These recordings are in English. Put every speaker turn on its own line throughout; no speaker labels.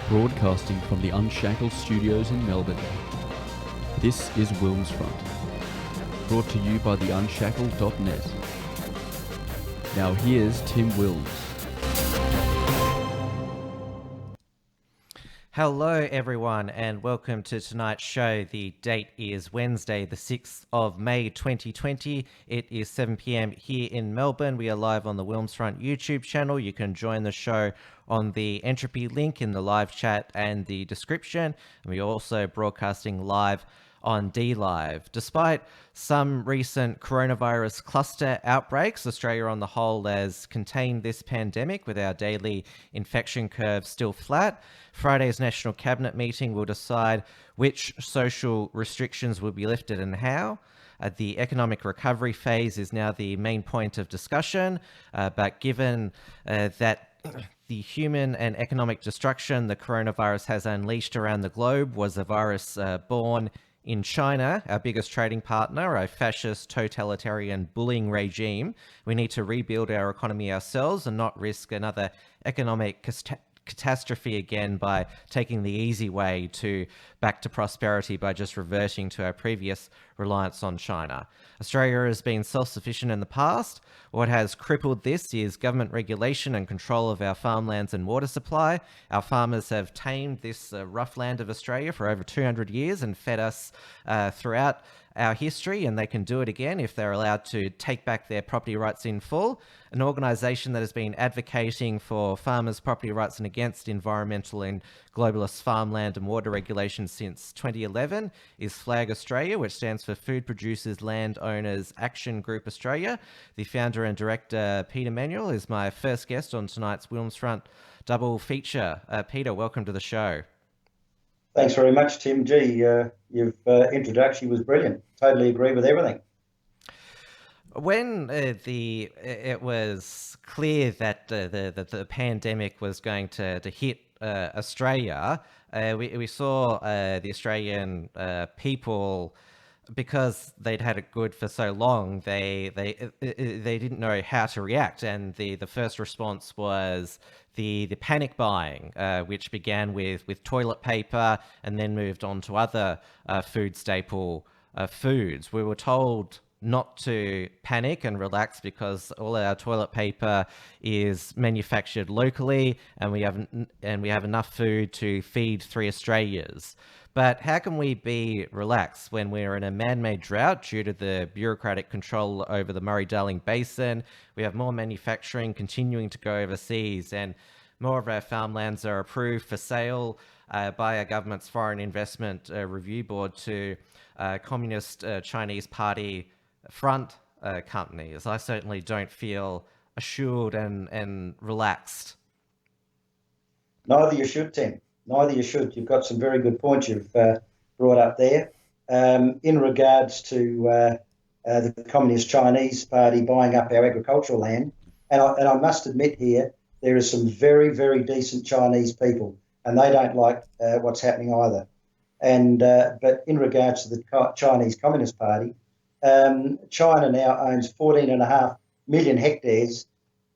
Broadcasting from the Unshackled studios in Melbourne. This is WilmsFront, brought to you by the Unshackled.net. Now here's Tim Wilms.
Hello everyone and welcome to tonight's show. The date is Wednesday the 6th of May 2020. It is 7 p.m. here in Melbourne. We are live on the WilmsFront YouTube channel. You can join the show on the entropy link in the live chat and the description. And we're also broadcasting live on DLive. Despite some recent coronavirus cluster outbreaks, Australia on the whole has contained this pandemic with our daily infection curve still flat. Friday's National Cabinet meeting will decide which social restrictions will be lifted and how. The economic recovery phase is now the main point of discussion, but given that the human and economic destruction the coronavirus has unleashed around the globe was a virus born in China, our biggest trading partner, a fascist, totalitarian bullying regime. We need to rebuild our economy ourselves and not risk another economic catastrophe again by taking the easy way back to prosperity by just reverting to our previous reliance on China. Australia has been self-sufficient in the past. What has crippled this is government regulation and control of our farmlands and water supply. Our farmers have tamed this rough land of Australia for over 200 years and fed us throughout our history, and they can do it again if they're allowed to take back their property rights in full. An organisation that has been advocating for farmers' property rights and against environmental and globalist farmland and water regulations since 2011 is Flag Australia, which stands for Food Producers Landowners Action Group Australia. The founder and director, Peter Manuel, is my first guest on tonight's WilmsFront double feature. Peter, welcome to the show.
Thanks very much, Tim. Gee, your introduction was brilliant. Totally agree with everything.
When it was clear that the pandemic was going to hit Australia, we saw the Australian people, because they'd had it good for so long, they didn't know how to react, and the first response was the panic buying, which began with toilet paper and then moved on to other food staple foods. We were told not to panic and relax because all our toilet paper is manufactured locally, and we have enough food to feed 3 Australias. But how can we be relaxed when we're in a man-made drought due to the bureaucratic control over the Murray-Darling Basin? We have more manufacturing continuing to go overseas, and more of our farmlands are approved for sale by our government's Foreign Investment Review Board to Communist Chinese Party front companies. I certainly don't feel assured and relaxed.
Neither you should, Tim. Neither you should. You've got some very good points you've brought up there. In regards to the Communist Chinese Party buying up our agricultural land, and I must admit here, there are some very, very decent Chinese people, and they don't like what's happening either. And but in regards to the Chinese Communist Party, China now owns 14.5 million hectares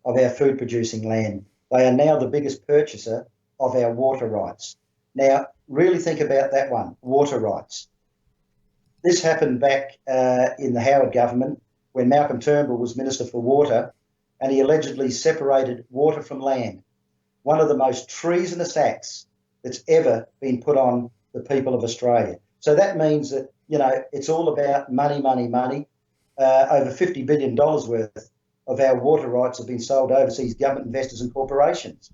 of our food-producing land. They are now the biggest purchaser of our water rights. Now, really think about that one, water rights. This happened back in the Howard government when Malcolm Turnbull was Minister for Water, and he allegedly separated water from land, one of the most treasonous acts that's ever been put on the people of Australia. So that means that, you know, it's all about money, money, money. Over $50 billion worth of our water rights have been sold to overseas government investors and corporations.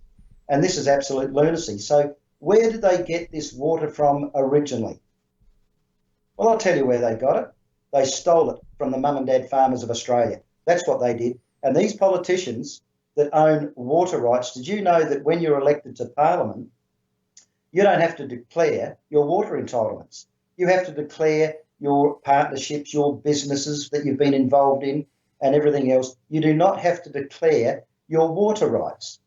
And this is absolute lunacy. So where did they get this water from originally? Well, I'll tell you where they got it. They stole it from the mum and dad farmers of Australia. That's what they did. And these politicians that own water rights, did you know that when you're elected to Parliament, you don't have to declare your water entitlements? You have to declare your partnerships, your businesses that you've been involved in and everything else. You do not have to declare your water rights.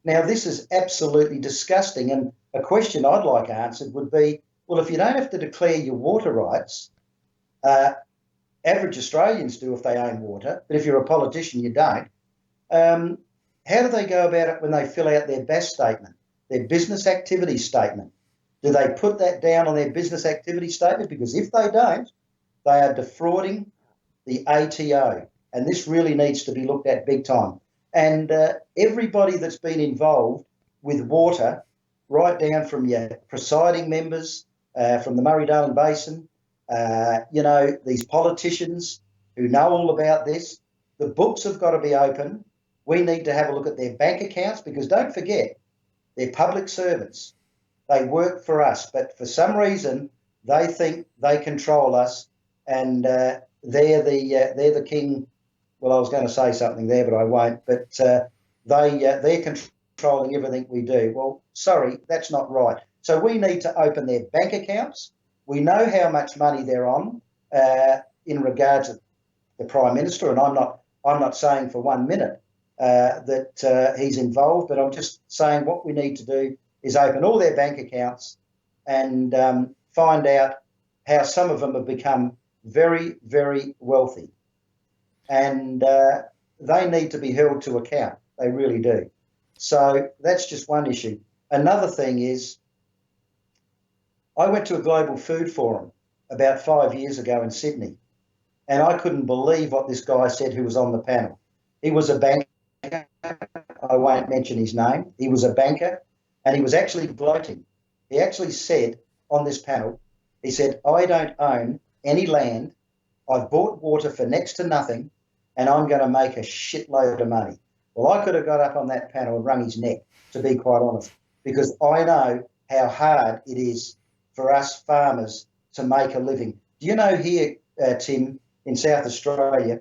Now, this is absolutely disgusting, and a question I'd like answered would be, well, if you don't have to declare your water rights, average Australians do if they own water, but if you're a politician, you don't. How do they go about it when they fill out their BAS statement, their business activity statement? Do they put that down on their business activity statement? Because if they don't, they are defrauding the ATO. And this really needs to be looked at big time. And everybody that's been involved with water, right down from your presiding members from the Murray-Darling Basin, these politicians who know all about this, the books have got to be open. We need to have a look at their bank accounts because don't forget, they're public servants. They work for us, but for some reason they think they control us, and they're the king. Well, I was going to say something there, but I won't. But they're controlling everything we do. Well, sorry, that's not right. So we need to open their bank accounts. We know how much money they're on in regards to the Prime Minister, and I'm not saying for 1 minute that he's involved, but I'm just saying what we need to do is open all their bank accounts and find out how some of them have become very, very wealthy. And they need to be held to account. They really do. So that's just one issue. Another thing is I went to a global food forum about 5 years ago in Sydney, and I couldn't believe what this guy said who was on the panel. He was a banker. I won't mention his name. He was a banker, and he was actually gloating. He actually said on this panel, he said, I don't own any land. I've bought water for next to nothing, and I'm going to make a shitload of money. Well, I could have got up on that panel and wrung his neck, to be quite honest, because I know how hard it is for us farmers to make a living. Do you know here, Tim, in South Australia,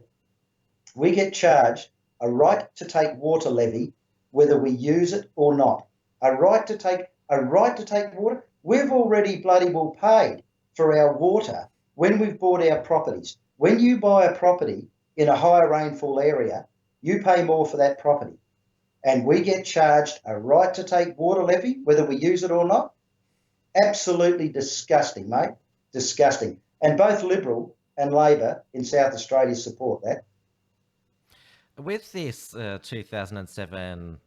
we get charged a right to take water levy, whether we use it or not. A right to take water. We've already bloody well paid for our water when we've bought our properties. When you buy a property in a higher rainfall area, you pay more for that property. And we get charged a right to take water levy, whether we use it or not. Absolutely disgusting, mate. Disgusting. And both Liberal and Labor in South Australia support that.
With this 2007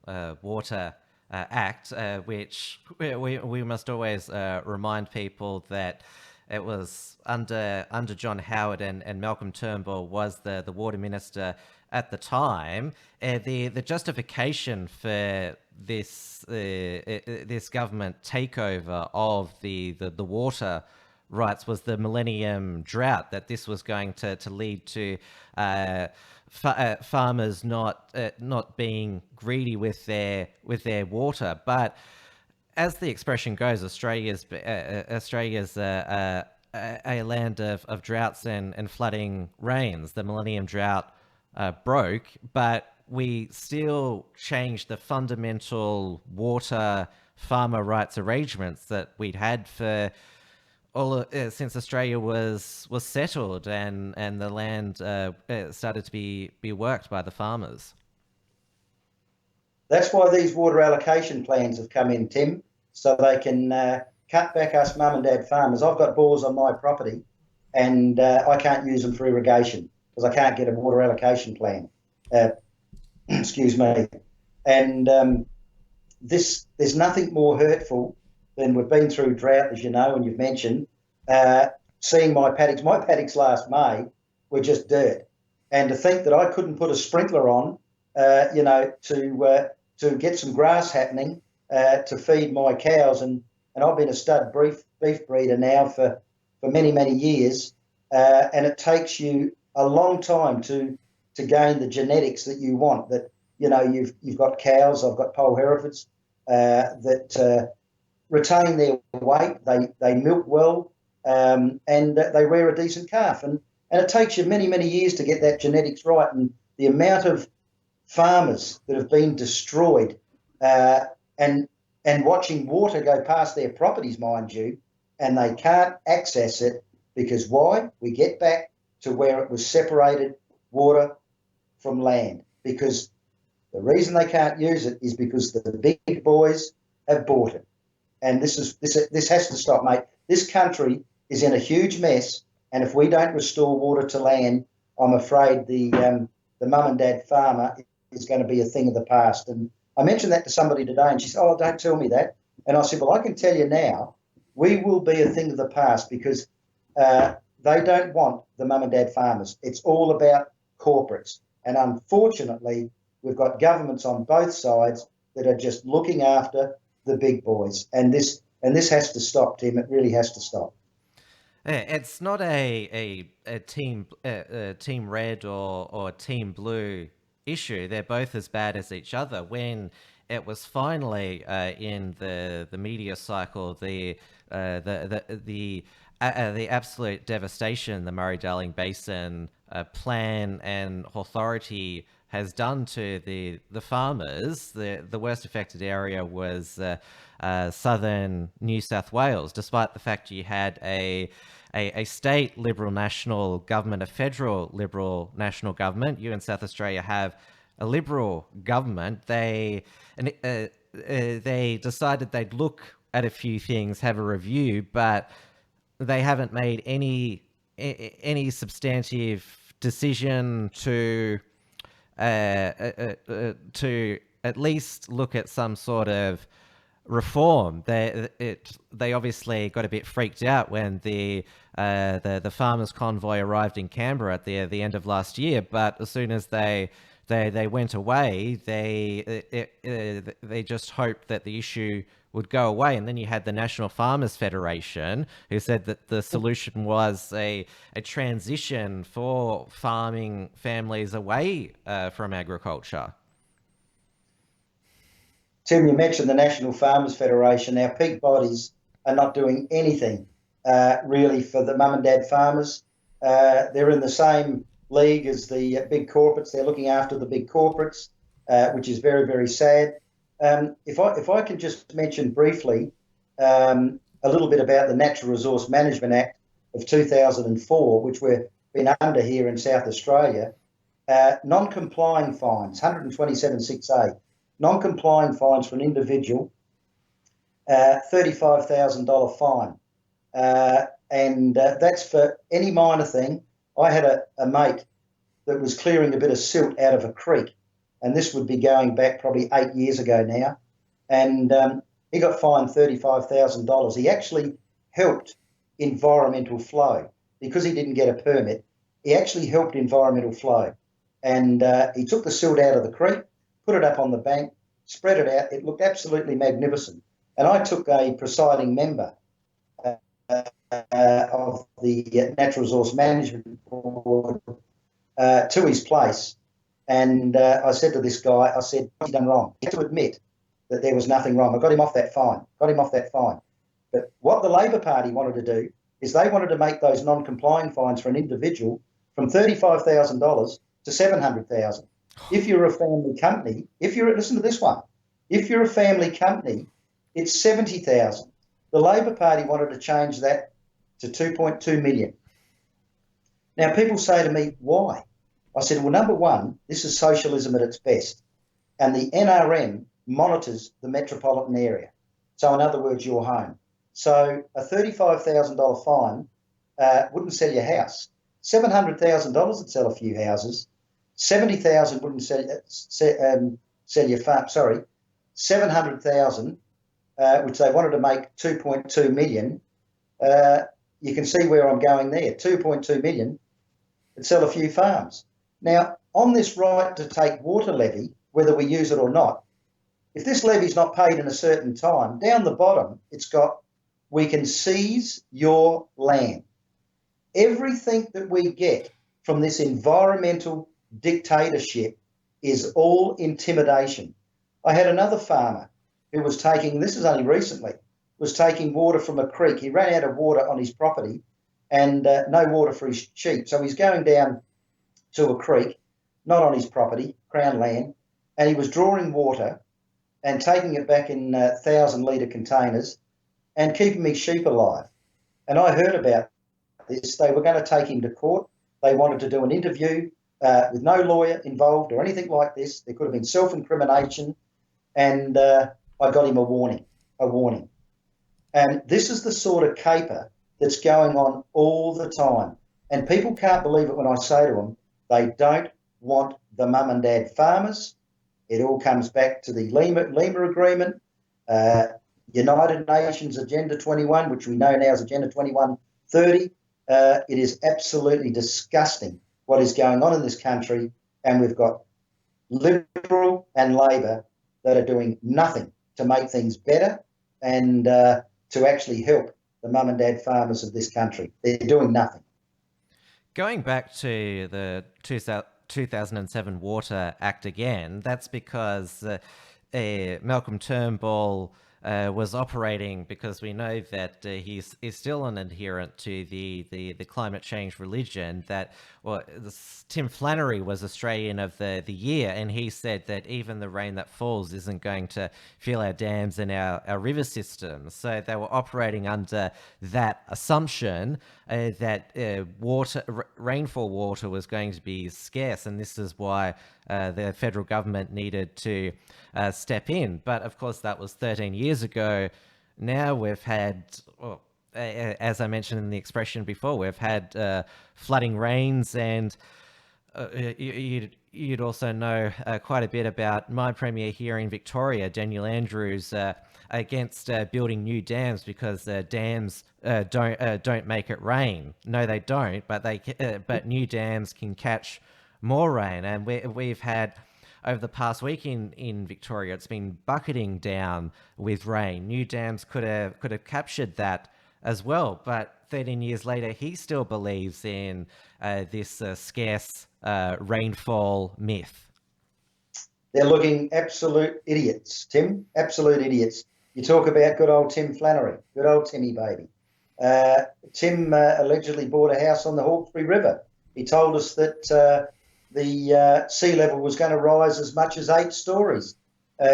Water Act, which we must always remind people that it was under John Howard and Malcolm Turnbull was the water minister at the time. The justification for this this government takeover of the water rights was the Millennium Drought, that this was going to lead to farmers not being greedy with their water. But as the expression goes, Australia's a land of droughts and flooding rains. The Millennium Drought broke, but we still changed the fundamental water farmer rights arrangements that we'd had for since Australia was settled and the land started to be worked by the farmers.
That's why these water allocation plans have come in, Tim, so they can cut back us mum and dad farmers. I've got bores on my property and I can't use them for irrigation because I can't get a water allocation plan. Excuse me. And there's nothing more hurtful than we've been through drought, as you know, and you've mentioned, seeing my paddocks last May were just dirt. And to think that I couldn't put a sprinkler on, to get some grass happening, to feed my cows. And I've been a stud beef breeder now for many, many years. And it takes you a long time to gain the genetics that you want, that, you've got cows, I've got Pole Herefords, that retain their weight, they milk well, and they rear a decent calf. And it takes you many, many years to get that genetics right. And the amount of farmers that have been destroyed and watching water go past their properties, mind you, and they can't access it because why? We get back to where it was separated water from land, because the reason they can't use it is because the big boys have bought it. And this has to stop, mate. This country is in a huge mess, and if we don't restore water to land, I'm afraid the mum and dad farmer is going to be a thing of the past. And I mentioned that to somebody today, and she said, "Oh, don't tell me that." And I said, "Well, I can tell you now, we will be a thing of the past because they don't want the mum and dad farmers. It's all about corporates. And unfortunately, we've got governments on both sides that are just looking after the big boys. And this has to stop, Tim. It really has to stop."
It's not a team team red or team blue issue. They're both as bad as each other. When it was finally in the media cycle, the absolute devastation the Murray-Darling Basin plan and authority has done to the farmers. The worst affected area was southern New South Wales, despite the fact you had a state Liberal National government, a federal Liberal National government. You in South Australia have a Liberal government. They decided they'd look at a few things, have a review, but they haven't made any substantive decision to at least look at some sort of reform. They obviously got a bit freaked out when the farmers' convoy arrived in Canberra at the end of last year. But as soon as they went away, they just hoped that the issue would go away. And then you had the National Farmers Federation, who said that the solution was a transition for farming families away from agriculture.
Tim, you mentioned the National Farmers Federation. Our peak bodies are not doing anything really for the mum and dad farmers. They're in the same league as the big corporates. They're looking after the big corporates, which is very, very sad. If I can just mention briefly a little bit about the Natural Resource Management Act of 2004, which we've been under here in South Australia, non-complying fines, 127.6a. Non-complying fines for an individual, $35,000 fine. And that's for any minor thing. I had a mate that was clearing a bit of silt out of a creek, and this would be going back probably 8 years ago now. And he got fined $35,000. He actually helped environmental flow because he didn't get a permit. He actually helped environmental flow. And he took the silt out of the creek, put it up on the bank, spread it out. It looked absolutely magnificent. And I took a presiding member of the Natural Resource Management Board to his place. And I said to this guy, I said, "What's he done wrong?" He had to admit that there was nothing wrong. I got him off that fine, But what the Labor Party wanted to do is they wanted to make those non-complying fines for an individual from $35,000 to $700,000. If you're a family company, listen to this one, if you're a family company, it's $70,000. The Labor Party wanted to change that to $2.2 million. Now, people say to me, why? I said, well, number one, this is socialism at its best. And the NRM monitors the metropolitan area. So in other words, your home. So a $35,000 fine wouldn't sell your house. $700,000 would sell a few houses. 70,000 wouldn't sell your farm. Sorry, 700,000, which they wanted to make 2.2 million. You can see where I'm going there. 2.2 million would sell a few farms. Now, on this right to take water levy, whether we use it or not, if this levy's not paid in a certain time, down the bottom it's got, we can seize your land. Everything that we get from this environmental dictatorship is all intimidation. I had another farmer who was taking, this is only recently, was taking water from a creek. He ran out of water on his property and no water for his sheep. So he's going down to a creek, not on his property, Crown land, and he was drawing water and taking it back in 1,000-litre containers and keeping his sheep alive. And I heard about this. They were going to take him to court. They wanted to do an interview with no lawyer involved or anything like this. There could have been self-incrimination, and I got him a warning. And this is the sort of caper that's going on all the time. And people can't believe it when I say to them, they don't want the mum and dad farmers. It all comes back to the Lima Agreement, United Nations Agenda 21, which we know now is Agenda 2130. It is absolutely disgusting what is going on in this country, and we've got Liberal and Labor that are doing nothing to make things better and to actually help the mum and dad farmers of this country. They're doing nothing.
Going back to the 2007 Water Act again, that's because Malcolm Turnbull was operating, because we know that he's still an adherent to the climate change religion. That, well, Tim Flannery was Australian of the Year, and he said that even the rain that falls isn't going to fill our dams and our river systems. So they were operating under that assumption that rainfall water was going to be scarce, and this is why the federal government needed to step in. But of course, that was 13 years ago. Now we've had, well, as I mentioned in the expression before, we've had flooding rains, and you'd also know quite a bit about my premier here in Victoria, Daniel Andrews, against building new dams because dams don't make it rain. No, they don't, but new dams can catch more rain, and we've had, over the past week in Victoria, it's been bucketing down with rain. New dams could have captured that as well, but 13 years later, he still believes in this scarce rainfall myth.
They're looking absolute idiots, Tim. Absolute idiots. You talk about good old Tim Flannery, good old Timmy baby. Tim allegedly bought a house on the Hawkesbury River. He told us that the sea level was going to rise as much as 8 stories.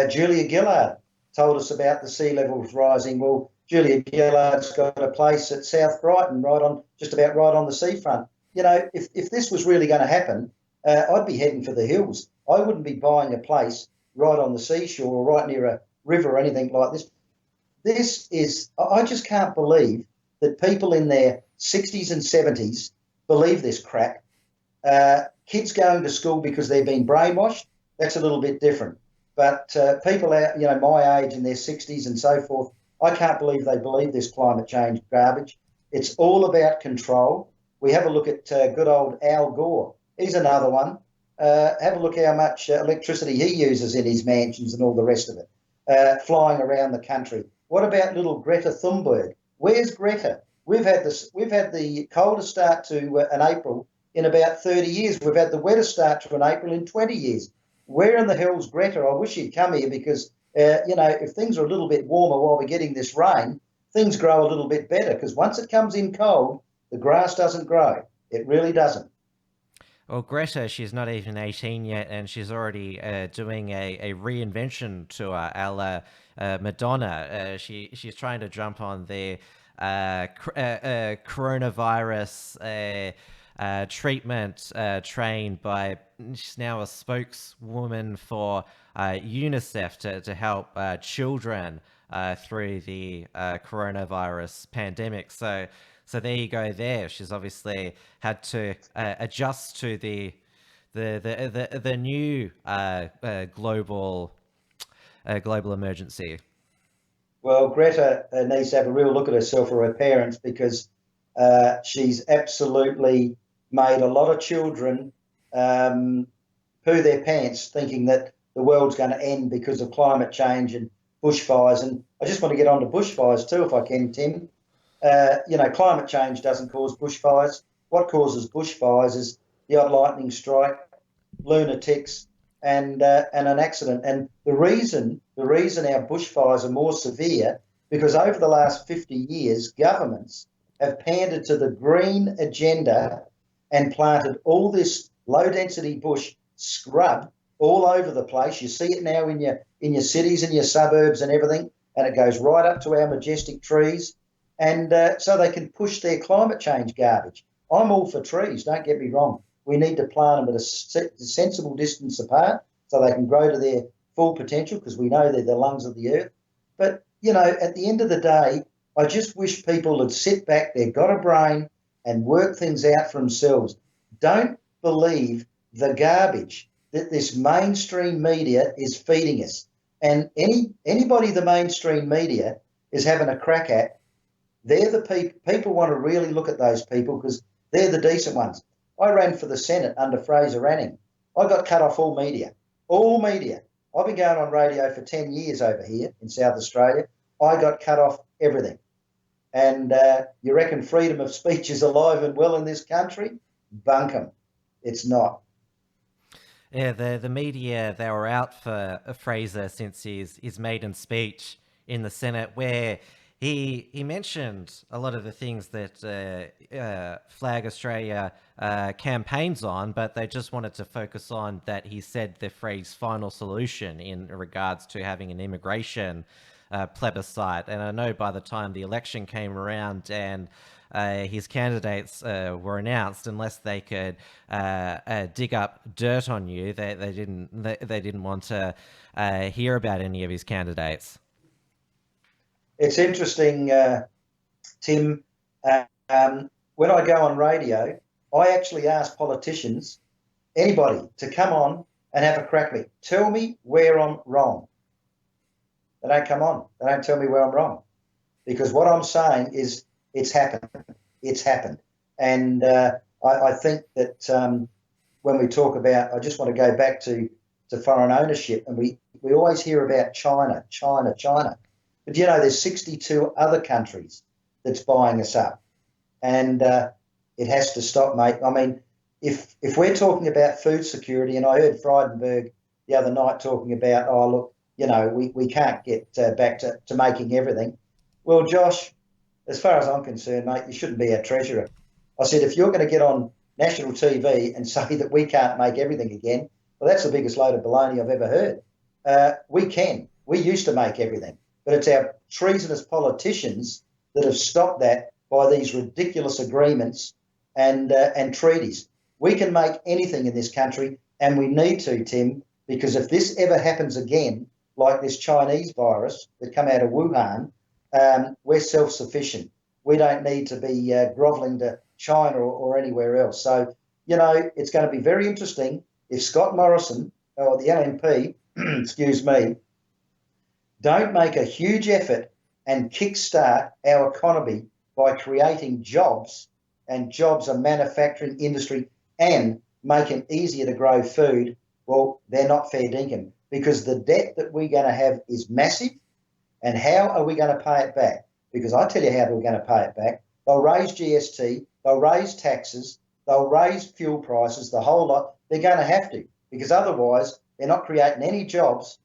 Julia Gillard told us about the sea levels rising. Well, Julia Gillard's got a place at South Brighton, just about right on the seafront. You know, if this was really going to happen, I'd be heading for the hills. I wouldn't be buying a place right on the seashore or right near a river or anything like this. I just can't believe that people in their 60s and 70s believe this crap. Kids going to school because they've been brainwashed, that's a little bit different. But people out, my age in their 60s and so forth, I can't believe they believe this climate change garbage. It's all about control. We have a look at good old Al Gore. He's another one. Have a look how much electricity he uses in his mansions and all the rest of it, flying around the country. What about little Greta Thunberg? Where's Greta? We've had the coldest start to an April in about 30 years. We've had the wettest start to an April in 20 years. Where in the hell's Greta? I wish he'd come here because, if things are a little bit warmer while we're getting this rain, things grow a little bit better, because once it comes in cold, the grass doesn't grow. It really doesn't.
Well, Greta, she's not even 18 yet, and she's already doing a reinvention tour a la Madonna. She's trying to jump on the coronavirus treatment train by, she's now a spokeswoman for UNICEF to help children through the coronavirus pandemic. So there you go. There, she's obviously had to adjust to the new global emergency.
Well, Greta needs to have a real look at herself or her parents, because she's absolutely made a lot of children poo their pants thinking that the world's going to end because of climate change and bushfires. And I just want to get on to bushfires too, if I can, Tim. Climate change doesn't cause bushfires. What causes bushfires is the odd lightning strike, lunatics, and an accident. And the reason our bushfires are more severe, because over the last 50 years, governments have pandered to the green agenda and planted all this low-density bush scrub all over the place. You see it now in your cities and your suburbs and everything, and it goes right up to our majestic trees. And so they can push their climate change garbage. I'm all for trees, don't get me wrong. We need to plant them at a sensible distance apart so they can grow to their full potential, because we know they're the lungs of the earth. But, at the end of the day, I just wish people would sit back, they've got a brain, and work things out for themselves. Don't believe the garbage that this mainstream media is feeding us. And anybody the mainstream media is having a crack at, they're the people want to really look at those people because they're the decent ones. I ran for the Senate under Fraser Anning. I got cut off all media. All media. I've been going on radio for 10 years over here in South Australia. I got cut off everything. And you reckon freedom of speech is alive and well in this country? Bunk 'em. It's not.
Yeah, the media, they were out for Fraser since his maiden speech in the Senate, where he mentioned a lot of the things that Flag Australia campaigns on, but they just wanted to focus on that he said the phrase final solution in regards to having an immigration plebiscite. And I know by the time the election came around and his candidates were announced, unless they could dig up dirt on you, they didn't want to hear about any of his candidates.
It's interesting, Tim. When I go on radio, I actually ask politicians, anybody, to come on and have a crack at me. Tell me where I'm wrong. They don't come on. They don't tell me where I'm wrong. Because what I'm saying is it's happened. It's happened. And I think that when we talk about, I just want to go back to foreign ownership, and we always hear about China. But, you know, there's 62 other countries that's buying us up. And it has to stop, mate. I mean, if we're talking about food security, and I heard Frydenberg the other night talking about, oh, look, you know, we can't get back to making everything. Well, Josh, as far as I'm concerned, mate, you shouldn't be our treasurer. I said, if you're going to get on national TV and say that we can't make everything again, well, that's the biggest load of baloney I've ever heard. We can. We used to make everything. But it's our treasonous politicians that have stopped that by these ridiculous agreements and treaties. We can make anything in this country, and we need to, Tim, because if this ever happens again, like this Chinese virus that come out of Wuhan, we're self-sufficient. We don't need to be grovelling to China or anywhere else. So, you know, it's going to be very interesting if Scott Morrison or the LNP, excuse me, don't make a huge effort and kickstart our economy by creating jobs, and jobs are manufacturing industry, and make it easier to grow food. Well, they're not fair dinkum, because the debt that we're going to have is massive. And how are we going to pay it back? Because I tell you how we're going to pay it back. They'll raise GST, they'll raise taxes, they'll raise fuel prices, the whole lot. They're going to have to, because otherwise they're not creating any jobs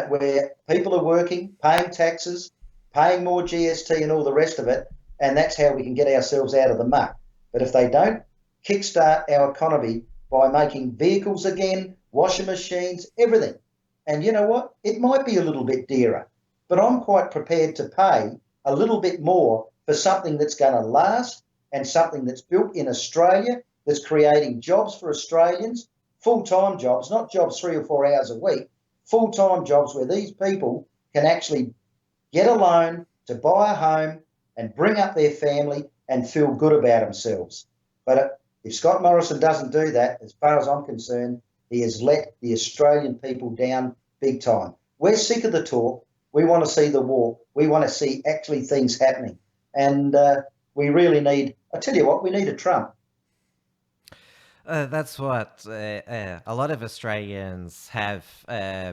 where people are working, paying taxes, paying more GST and all the rest of it, and that's how we can get ourselves out of the muck. But if they don't kickstart our economy by making vehicles again, washing machines, everything, and you know what? It might be a little bit dearer, but I'm quite prepared to pay a little bit more for something that's going to last and something that's built in Australia, that's creating jobs for Australians, full-time jobs, not jobs 3 or 4 hours a week, full-time jobs where these people can actually get a loan to buy a home and bring up their family and feel good about themselves. But if Scott Morrison doesn't do that, as far as I'm concerned, he has let the Australian people down big time. We're sick of the talk. We want to see the walk. We want to see actually things happening. And we really need, I tell you what, we need a Trump.
That's what a lot of Australians have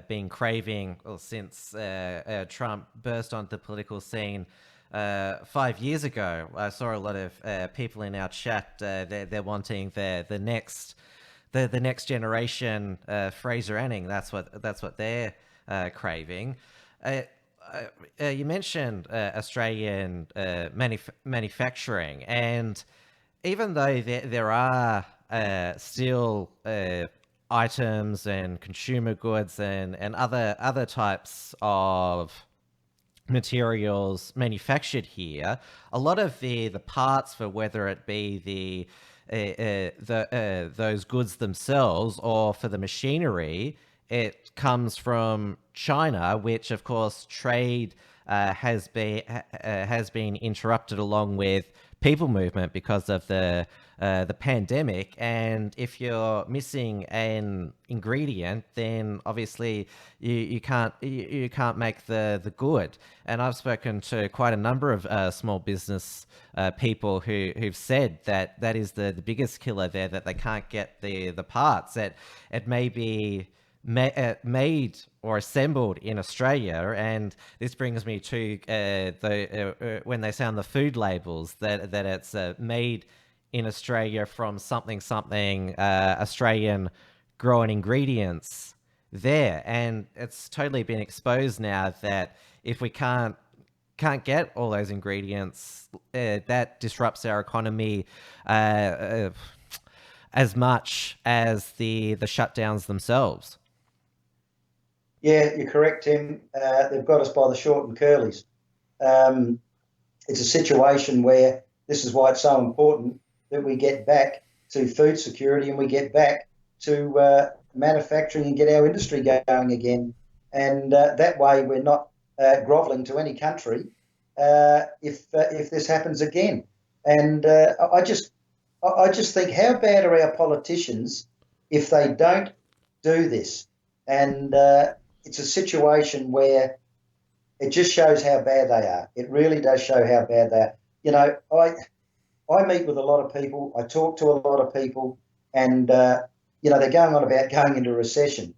been craving since Trump burst onto the political scene 5 years ago. I saw a lot of people in our chat. They're wanting the next generation Fraser Anning. That's what they're craving. You mentioned Australian manufacturing, and even though there are still items and consumer goods and other types of materials manufactured here, a lot of the parts, for whether it be those goods themselves or for the machinery, it comes from China, which of course trade has been interrupted, along with people movement because of the pandemic. And if you're missing an ingredient, then obviously you can't make the good. And I've spoken to quite a number of small business people who've said that is the biggest killer there, that they can't get the parts, that it may be made or assembled in Australia. And this brings me to when they say on the food labels that it's made in Australia from something Australian grown ingredients there. And it's totally been exposed now that if we can't get all those ingredients, that disrupts our economy as much as the shutdowns themselves.
Yeah, you're correct, Tim. They've got us by the short and curlies. It's a situation where this is why it's so important that we get back to food security and we get back to manufacturing and get our industry going again. And that way we're not grovelling to any country if this happens again. And I just think, how bad are our politicians if they don't do this? And it's a situation where it just shows how bad they are. It really does show how bad they are. You know, I meet with a lot of people. I talk to a lot of people, and you know, they're going on about going into recession.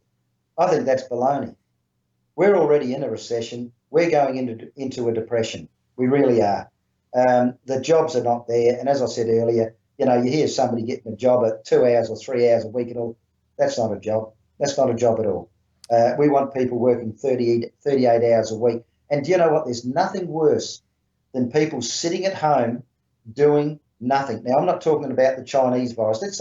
I think that's baloney. We're already in a recession. We're going into a depression. We really are. The jobs are not there, and as I said earlier, you know, you hear somebody getting a job at 2 hours or 3 hours a week and all. That's not a job. That's not a job at all. We want people working 38 hours a week. And do you know what? There's nothing worse than people sitting at home doing nothing. Now, I'm not talking about the Chinese virus. Let's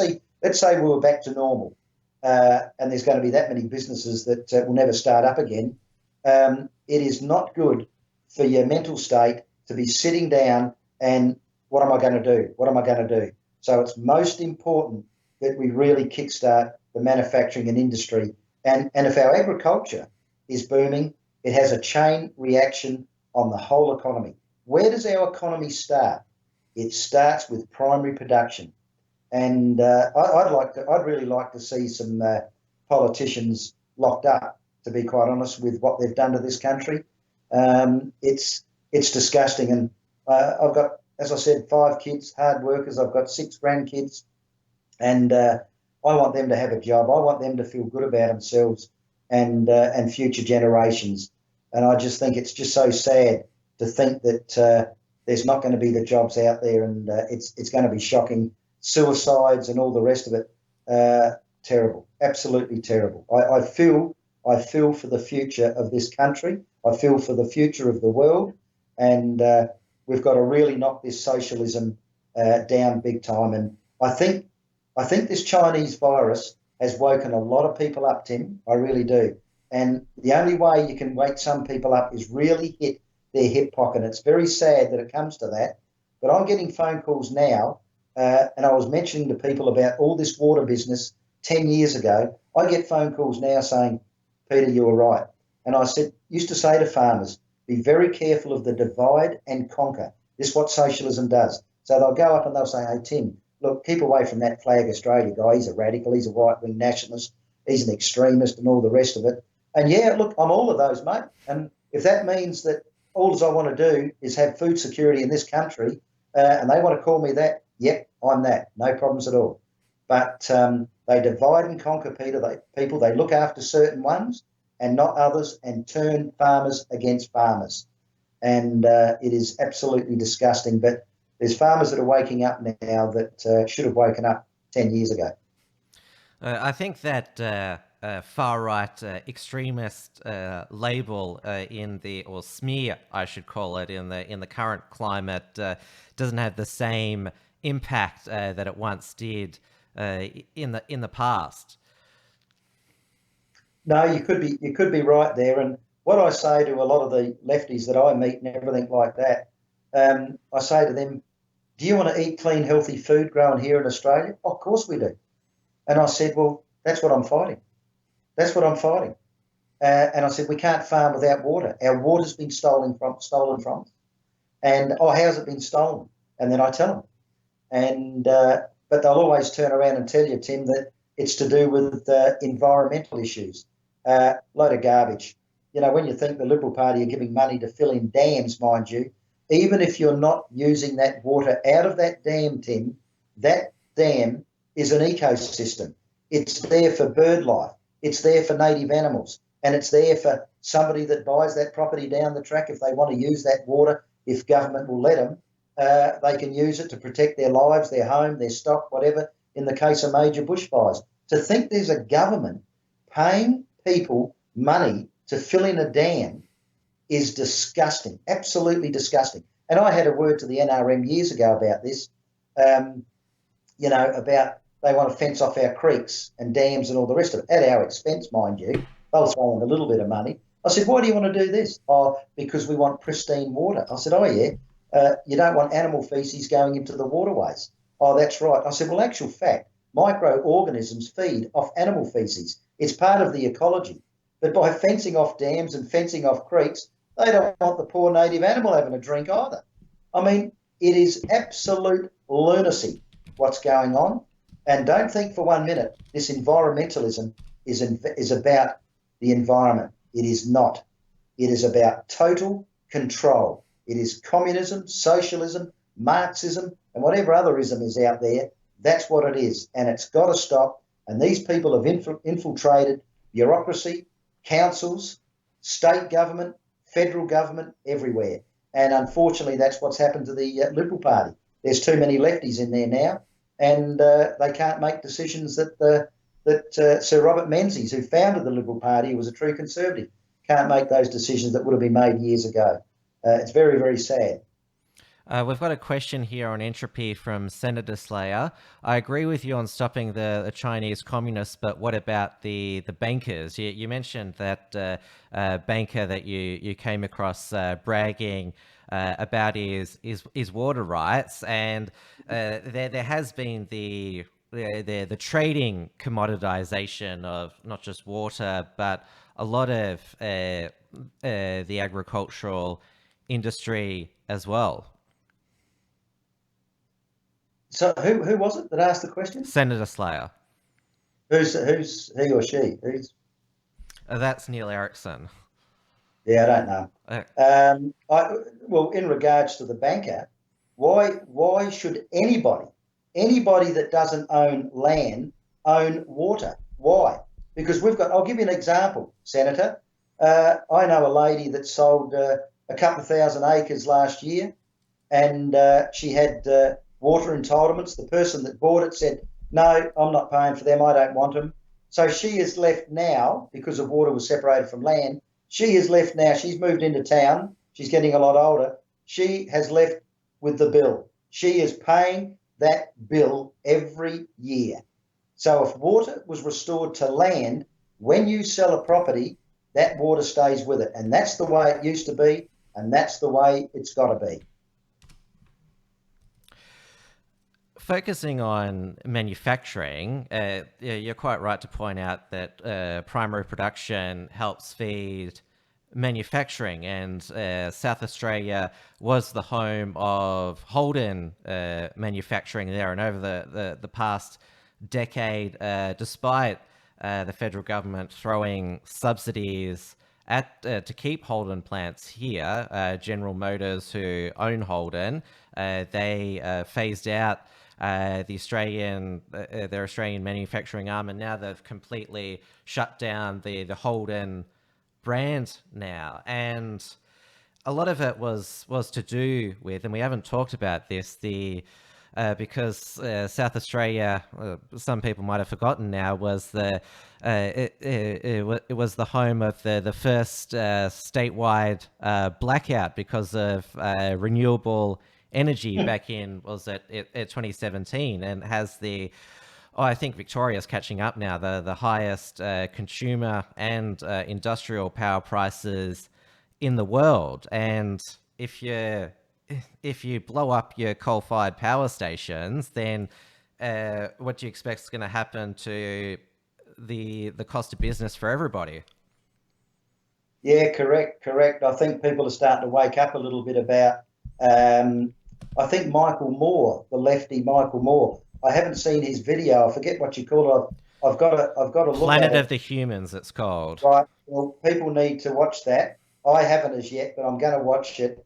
say we were back to normal, and there's going to be that many businesses that will never start up again. It is not good for your mental state to be sitting down and, what am I going to do? What am I going to do? So it's most important that we really kickstart the manufacturing and industry. And if our agriculture is booming, it has a chain reaction on the whole economy. Where does our economy start? It starts with primary production. And I'd really like to see some politicians locked up, to be quite honest, with what they've done to this country. It's disgusting. And I've got, as I said, 5 kids, hard workers. I've got 6 grandkids, and I want them to have a job. I want them to feel good about themselves and future generations. And I just think it's just so sad to think that there's not going to be the jobs out there, and it's going to be shocking. Suicides and all the rest of it, terrible, absolutely terrible. I feel for the future of this country. I feel for the future of the world, and we've got to really knock this socialism down big time. And I think this Chinese virus has woken a lot of people up, Tim. I really do. And the only way you can wake some people up is really hit their hip pocket. It's very sad that it comes to that. But I'm getting phone calls now, and I was mentioning to people about all this water business 10 years ago. I get phone calls now saying, Peter, you were right. And I used to say to farmers, be very careful of the divide and conquer. This is what socialism does. So they'll go up and they'll say, hey, Tim, look, keep away from that Flag Australia guy. He's a radical. He's a right-wing nationalist. He's an extremist and all the rest of it. And yeah, look, I'm all of those, mate. And if that means that all I want to do is have food security in this country, and they want to call me that, yep, I'm that. No problems at all. But they divide and conquer, Peter. They look after certain ones and not others, and turn farmers against farmers. And it is absolutely disgusting. But there's farmers that are waking up now that should have woken up 10 years ago.
I think that far-right extremist label or smear, I should call it, in the current climate doesn't have the same impact that it once did in the past. No,
you could be right there. And what I say to a lot of the lefties that I meet and everything like that, I say to them, do you want to eat clean, healthy food grown here in Australia? Oh, of course we do. And I said, well, that's what I'm fighting. That's what I'm fighting. And I said, we can't farm without water. Our water's been stolen from us. And, how's it been stolen? and then I tell them. And but they'll always turn around and tell you, Tim, that it's to do with environmental issues. Load of garbage. You know, when you think the Liberal Party are giving money to fill in dams, mind you, even if you're not using that water out of that dam, Tim, that dam is an ecosystem. It's there for bird life. It's there for native animals. And it's there for somebody that buys that property down the track. If they want to use that water, if government will let them, they can use it to protect their lives, their home, their stock, whatever, in the case of major bushfires. To think there's a government paying people money to fill in a dam is disgusting, absolutely disgusting. And I had a word to the NRM years ago about this, you know, about they want to fence off our creeks and dams and all the rest of it, at our expense, mind you. They'll throw in a little bit of money. I said, why do you want to do this? Oh, because we want pristine water. I said, oh, yeah, you don't want animal feces going into the waterways. Oh, that's right. I said, well, actual fact, microorganisms feed off animal feces. It's part of the ecology. But by fencing off dams and fencing off creeks, they don't want the poor native animal having a drink either. I mean, it is absolute lunacy what's going on. And don't think for 1 minute this environmentalism is about the environment. It is not. It is about total control. It is communism, socialism, Marxism, and whatever other ism is out there. That's what it is. And it's got to stop. And these people have infiltrated bureaucracy, councils, state government, federal government, everywhere. And unfortunately, that's what's happened to the Liberal Party. There's too many lefties in there now, and they can't make decisions that Sir Robert Menzies, who founded the Liberal Party, who was a true conservative, can't make those decisions that would have been made years ago. It's very, very sad.
We've got a question here on entropy from Senator Slayer. I agree with you on stopping the Chinese communists, but what about the bankers? You mentioned that banker that you came across bragging about his water rights, and there has been the trading commoditization of not just water, but a lot of the agricultural industry as well.
So who was it that asked the question?
Senator Slayer.
Who's he or she?
That's Neil Erickson.
Yeah, I don't know. Well, in regards to the banker, why should anybody that doesn't own land own water? Why? Because I'll give you an example, Senator. I know a lady that sold a couple of thousand acres last year, and she had water entitlements. The person that bought it said, no, I'm not paying for them. I don't want them. So she is left now, because the water was separated from land, she is left now. She's moved into town. She's getting a lot older. She has left with the bill. She is paying that bill every year. So if water was restored to land, when you sell a property, that water stays with it. And that's the way it used to be, and that's the way it's got to be.
Focusing on manufacturing, you're quite right to point out that primary production helps feed manufacturing, and South Australia was the home of Holden manufacturing there. And over the past decade, despite the federal government throwing subsidies to keep Holden plants here, General Motors, who own Holden, they phased out their Australian manufacturing arm, and now they've completely shut down the Holden brand now. And a lot of it was to do with, and we haven't talked about this, because South Australia, some people might have forgotten now, was it was the home of the first statewide blackout because of renewable energy back in, was it 2017, and has I think Victoria's catching up now, the highest consumer and industrial power prices in the world. And if you blow up your coal-fired power stations, then what do you expect is going to happen to the cost of business for everybody?
Yeah, correct. I think people are starting to wake up a little bit about I think Michael Moore, the lefty Michael Moore. I haven't seen his video. I forget what you call it. I've got to look
Planet
at it.
of the Humans, it's called.
Right. Well, people need to watch that. I haven't as yet, but I'm going to watch it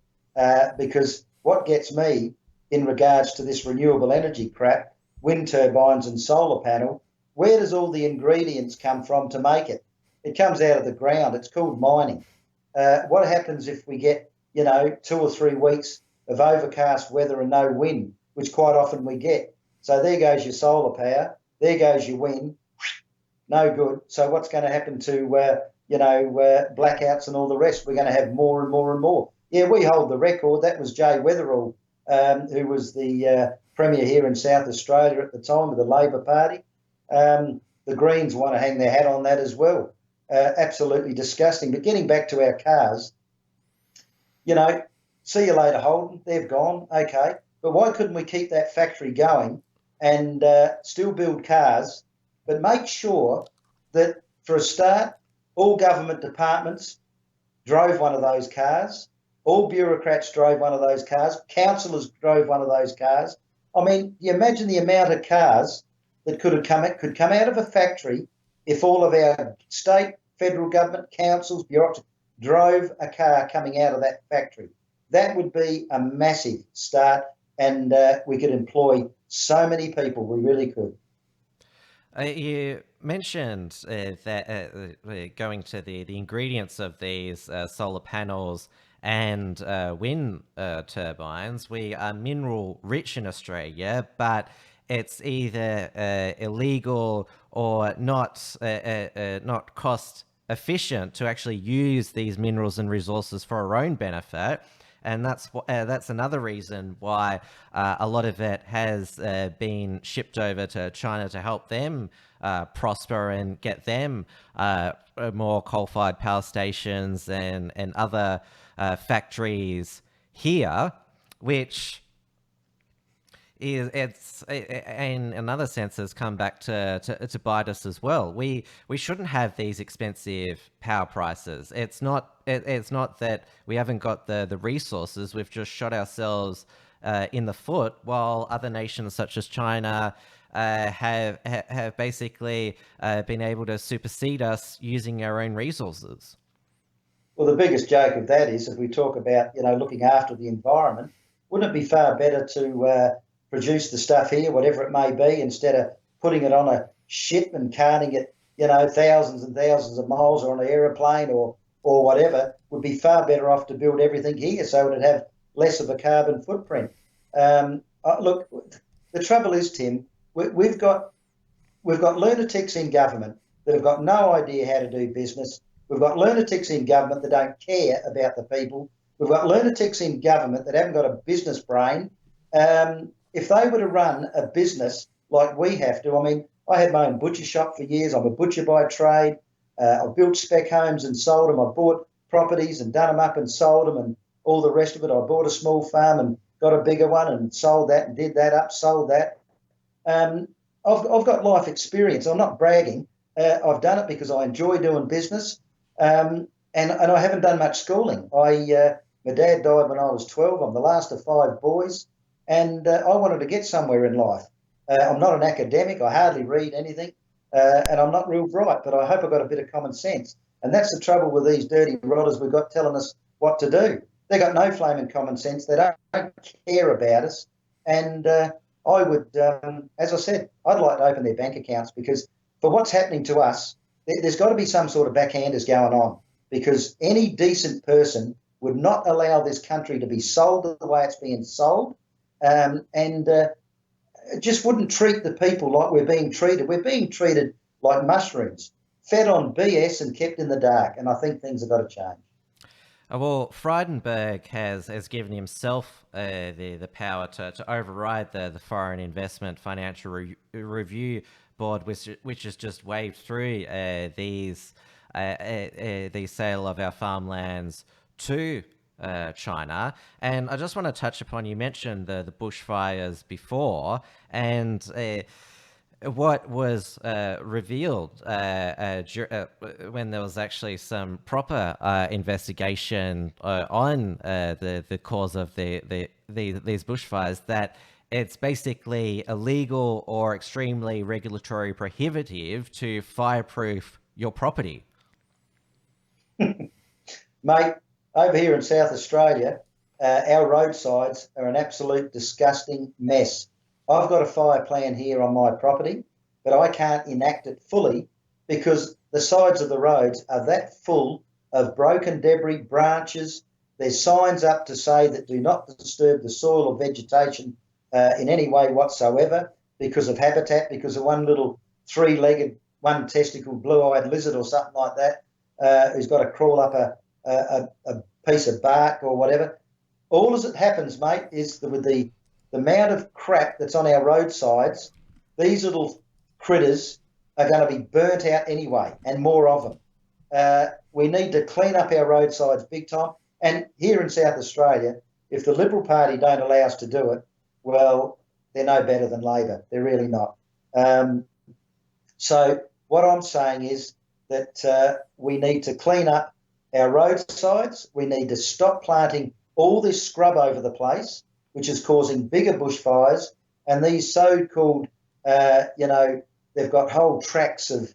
because what gets me in regards to this renewable energy crap, wind turbines and solar panel, where does all the ingredients come from to make it? It comes out of the ground. It's called mining. What happens if we get, 2 or 3 weeks of overcast weather and no wind, which quite often we get? So there goes your solar power. There goes your wind. No good. So what's going to happen to, blackouts and all the rest? We're going to have more and more and more. Yeah, we hold the record. That was Jay Weatherall, who was the Premier here in South Australia at the time of the Labor Party. The Greens want to hang their hat on that as well. Absolutely disgusting. But getting back to our cars, see you later, Holden. They've gone. Okay. But why couldn't we keep that factory going and still build cars, but make sure that, for a start, all government departments drove one of those cars, all bureaucrats drove one of those cars, councillors drove one of those cars. I mean, you imagine the amount of cars that could come out of a factory if all of our state, federal government, councils, bureaucrats drove a car coming out of that factory. That would be a massive start, and we could employ so many people. We really could.
You mentioned that going to the ingredients of these solar panels and wind turbines. We are mineral rich in Australia, but it's either illegal or not cost efficient to actually use these minerals and resources for our own benefit. And that's another reason why a lot of it has been shipped over to China to help them prosper and get them more coal-fired power stations and other factories here, which it's in another sense has come back to bite us as well. We shouldn't have these expensive power prices. It's not that we haven't got the resources. We've just shot ourselves in the foot, while other nations such as China have basically been able to supersede us using our own resources.
Well, the biggest joke of that is, if we talk about looking after the environment, wouldn't it be far better to produce the stuff here, whatever it may be, instead of putting it on a ship and carting it, thousands and thousands of miles, or on an aeroplane or whatever? Would be far better off to build everything here, so it'd have less of a carbon footprint. Look, the trouble is, Tim, we've got lunatics in government that have got no idea how to do business. We've got lunatics in government that don't care about the people. We've got lunatics in government that haven't got a business brain. If they were to run a business like we have to, I mean, I had my own butcher shop for years. I'm a butcher by trade. I've built spec homes and sold them. I bought properties and done them up and sold them and all the rest of it. I bought a small farm and got a bigger one and sold that and did that up, sold that. I've got life experience. I'm not bragging. I've done it because I enjoy doing business. And I haven't done much schooling. My dad died when I was 12. I'm the last of 5 boys, and I wanted to get somewhere in life. I'm not an academic. I hardly read anything, and I'm not real bright, but I hope I've got a bit of common sense. And that's the trouble with these dirty rodders we've got telling us what to do. They got no flaming common sense. They don't care about us. And I would, as I said, I'd like to open their bank accounts, because for what's happening to us, there's got to be some sort of backhanders going on, because any decent person would not allow this country to be sold the way it's being sold, and just wouldn't treat the people like we're being treated. We're being treated like mushrooms, fed on BS and kept in the dark, and I think things have got to change.
Well, Frydenberg has given himself the power to override the Foreign Investment Financial Review Board, which has just waved through the sale of our farmlands to China. And I just want to touch upon, you mentioned the bushfires before, and what was revealed when there was actually some proper investigation on the cause of these bushfires, that it's basically illegal or extremely regulatory prohibitive to fireproof your property.
Mate, over here in South Australia, our roadsides are an absolute disgusting mess. I've got a fire plan here on my property, but I can't enact it fully because the sides of the roads are that full of broken debris, branches. There's signs up to say that do not disturb the soil or vegetation in any way whatsoever because of habitat, because of one little three-legged, one-testicle, blue-eyed lizard or something like that who's got to crawl up a piece of bark or whatever. All as it happens, mate, is with the amount of crap that's on our roadsides, these little critters are going to be burnt out anyway, and more of them. We need to clean up our roadsides big time. And here in South Australia, if the Liberal Party don't allow us to do it, well, they're no better than Labor. They're really not. So what I'm saying is that we need to clean up our roadsides. We need to stop planting all this scrub over the place, which is causing bigger bushfires. And these so-called, they've got whole tracts of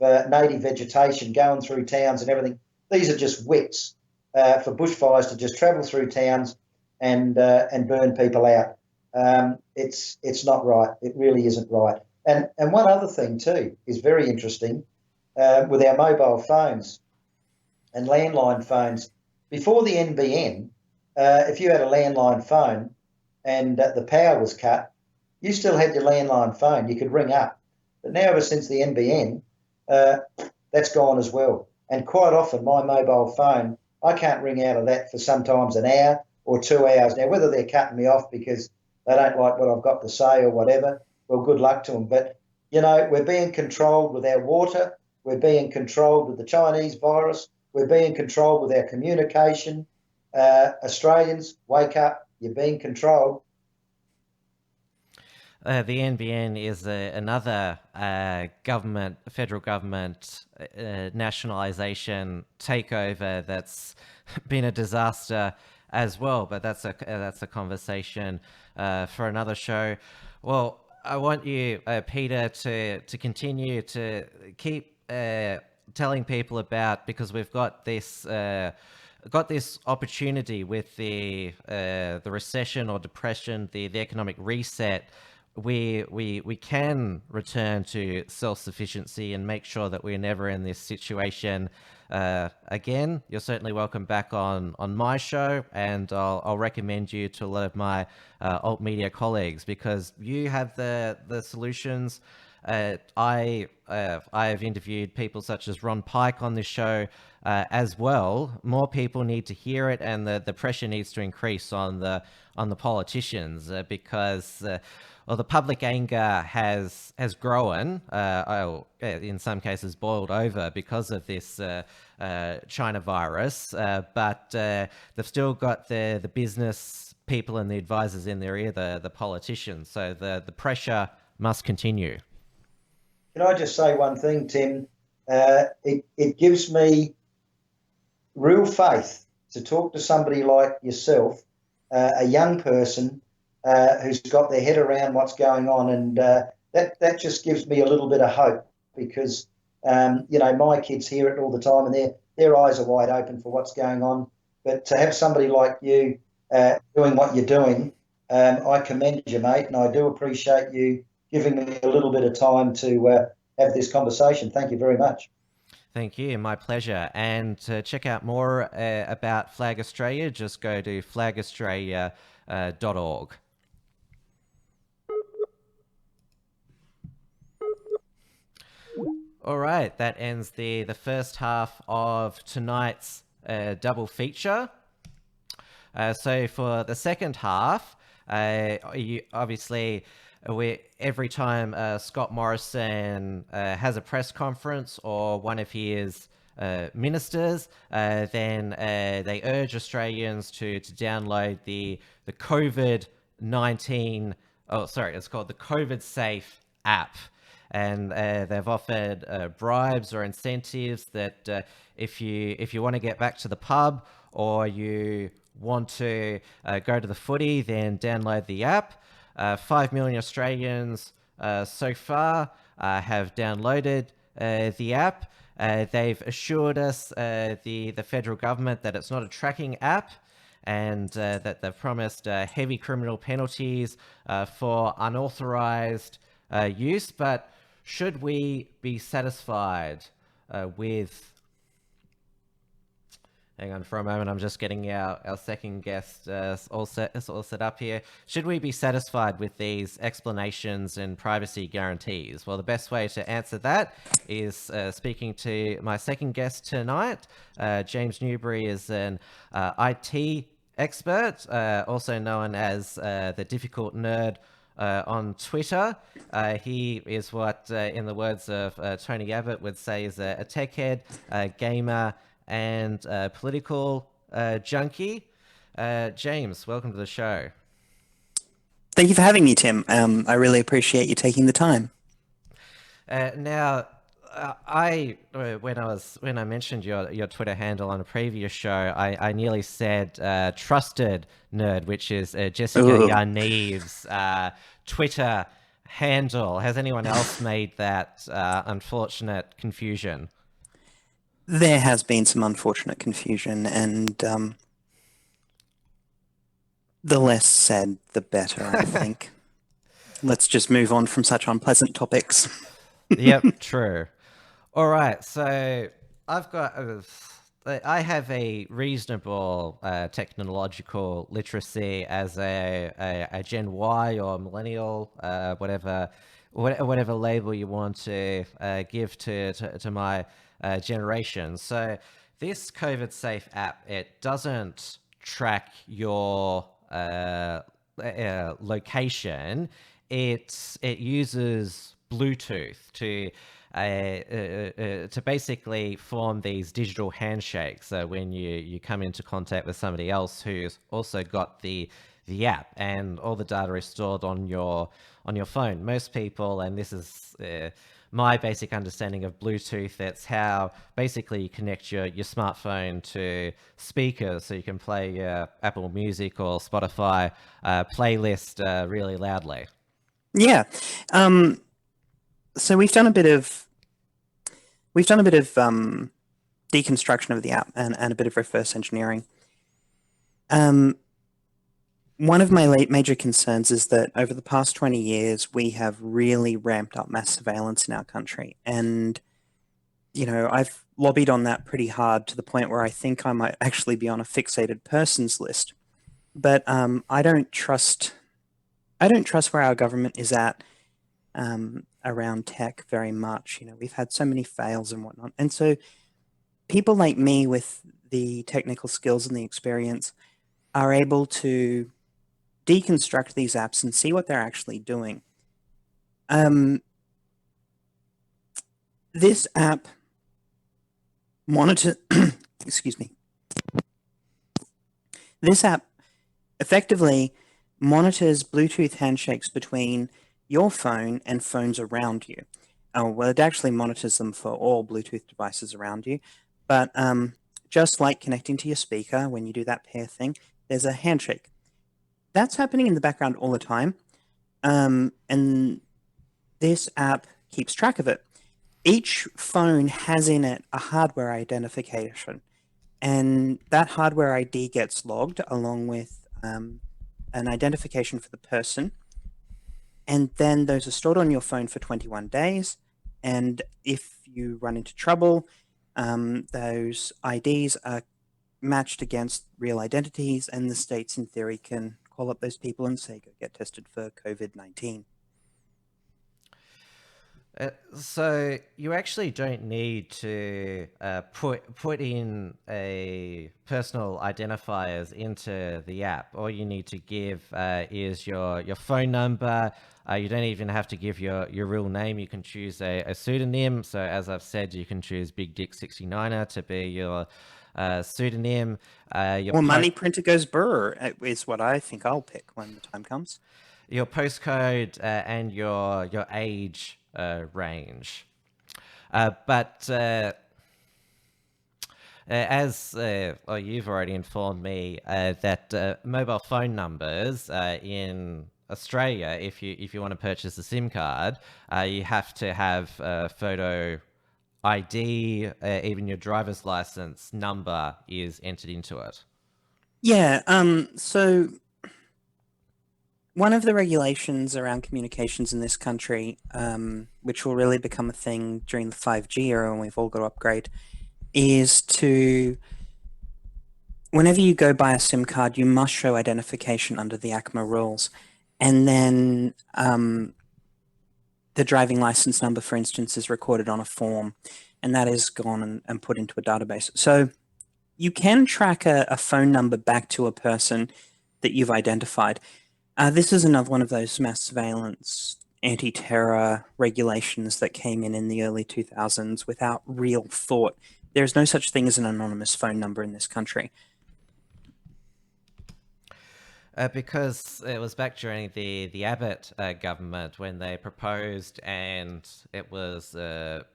native vegetation going through towns and everything. These are just whips for bushfires to just travel through towns and burn people out. It's not right. It really isn't right. And one other thing too is very interesting with our mobile phones and landline phones. Before the NBN, if you had a landline phone and the power was cut, you still had your landline phone. You could ring up. But now, ever since the NBN, that's gone as well. And quite often, my mobile phone, I can't ring out of that for sometimes an hour or 2 hours. Now, whether they're cutting me off because they don't like what I've got to say or whatever, well, good luck to them. But, we're being controlled with our water. We're being controlled with the Chinese virus. We're being controlled with our communication. Australians, wake up. You're being controlled.
The NBN is another federal government nationalisation takeover that's been a disaster as well. But that's a conversation for another show. Well, I want you, Peter, to continue to keep telling people about, because we've got this opportunity with the recession or depression, the economic reset. We can return to self-sufficiency and make sure that we're never in this situation again. You're certainly welcome back on my show, and I'll recommend you to a lot of my alt media colleagues, because you have the solutions. I have interviewed people such as Ron Pike on this show as well. More people need to hear it, and the pressure needs to increase on the politicians because the public anger has grown, in some cases boiled over because of this China virus, but they've still got the business people and the advisors in their ear, the politicians. So the pressure must continue.
Can I just say one thing, Tim? It gives me real faith to talk to somebody like yourself, a young person who's got their head around what's going on, and that just gives me a little bit of hope, because my kids hear it all the time and their eyes are wide open for what's going on. But to have somebody like you doing what you're doing, I commend you, mate, and I do appreciate you giving me a little bit of time to have this conversation. Thank you very much.
Thank you. My pleasure. And to check out more about Flag Australia, just go to flagaustralia.org. All right, that ends the first half of tonight's double feature. So for the second half, every time Scott Morrison has a press conference or one of his ministers, then they urge Australians to download the COVID-19. It's called the CovidSafe app. And they've offered bribes or incentives that if you want to get back to the pub, or you want to go to the footy, then download the app. 5 million Australians so far have downloaded the app. They've assured us, the federal government, that it's not a tracking app, and that they've promised heavy criminal penalties for unauthorized use. But should we be satisfied with... Hang on for a moment, I'm just getting our second guest all set up here. Should we be satisfied with these explanations and privacy guarantees? Well, the best way to answer that is speaking to my second guest tonight. James Newburrie is an IT expert, also known as the Difficult Nerd on Twitter. He is what, in the words of Tony Abbott, would say is a tech head, gamer, and political junkie. James, welcome to the show.
Thank you for having me, Tim. I really appreciate you taking the time.
Now, when I mentioned your Twitter handle on a previous show, I nearly said trusted nerd, which is Jessica Yarneve's Twitter handle. Has anyone else made that unfortunate confusion?
There has been some unfortunate confusion, and the less said, the better, I think. Let's just move on from such unpleasant topics.
Yep, true. All right, so I have a reasonable technological literacy as a Gen Y or millennial, whatever label you want to give to my generation. So this CovidSafe app, it doesn't track your location. It uses Bluetooth to basically form these digital handshakes. So when you come into contact with somebody else who's also got the app, and all the data is stored on your phone. Most people, and this is my basic understanding of Bluetooth, that's how basically you connect your smartphone to speakers, so you can play your Apple Music or Spotify playlist really loudly.
Yeah. So we've done a bit of deconstruction of the app and a bit of reverse engineering. One of my major concerns is that over the past 20 years, we have really ramped up mass surveillance in our country. And, you know, I've lobbied on that pretty hard, to the point where I think I might actually be on a fixated persons list. But I don't trust where our government is at around tech very much. You know, we've had so many fails and whatnot. And so people like me with the technical skills and the experience are able to deconstruct these apps and see what they're actually doing. This app excuse me. This app effectively monitors Bluetooth handshakes between your phone and phones around you. Well, it actually monitors them for all Bluetooth devices around you, but just like connecting to your speaker, when you do that pair thing, there's a handshake. That's happening in the background all the time, and this app keeps track of it. Each phone has in it a hardware identification, and that hardware ID gets logged along with an identification for the person, and then those are stored on your phone for 21 days, and if you run into trouble, those IDs are matched against real identities, and the states, in theory, can call up those people and say, go get tested for COVID-19.
So you actually don't need to put in a personal identifiers into the app. All you need to give is your phone number. You don't even have to give your real name. You can choose a pseudonym. So as I've said, you can choose Big Dick 69er to be your pseudonym.
Money printer goes burr is what I think I'll pick when the time comes.
your postcode and your age range. But as you've already informed me that mobile phone numbers in Australia, if you want to purchase a SIM card, you have to have photo ID, even your driver's license number is entered into it.
Yeah, so one of the regulations around communications in this country, which will really become a thing during the 5G era when we've all got to upgrade, is to, whenever you go buy a SIM card, you must show identification under the ACMA rules. And then the driving license number, for instance, is recorded on a form, and that is gone and put into a database. So you can track a phone number back to a person that you've identified. This is another one of those mass surveillance anti-terror regulations that came in the early 2000s without real thought. There's no such thing as an anonymous phone number in this country.
Because it was back during the Abbott government when they proposed, and it was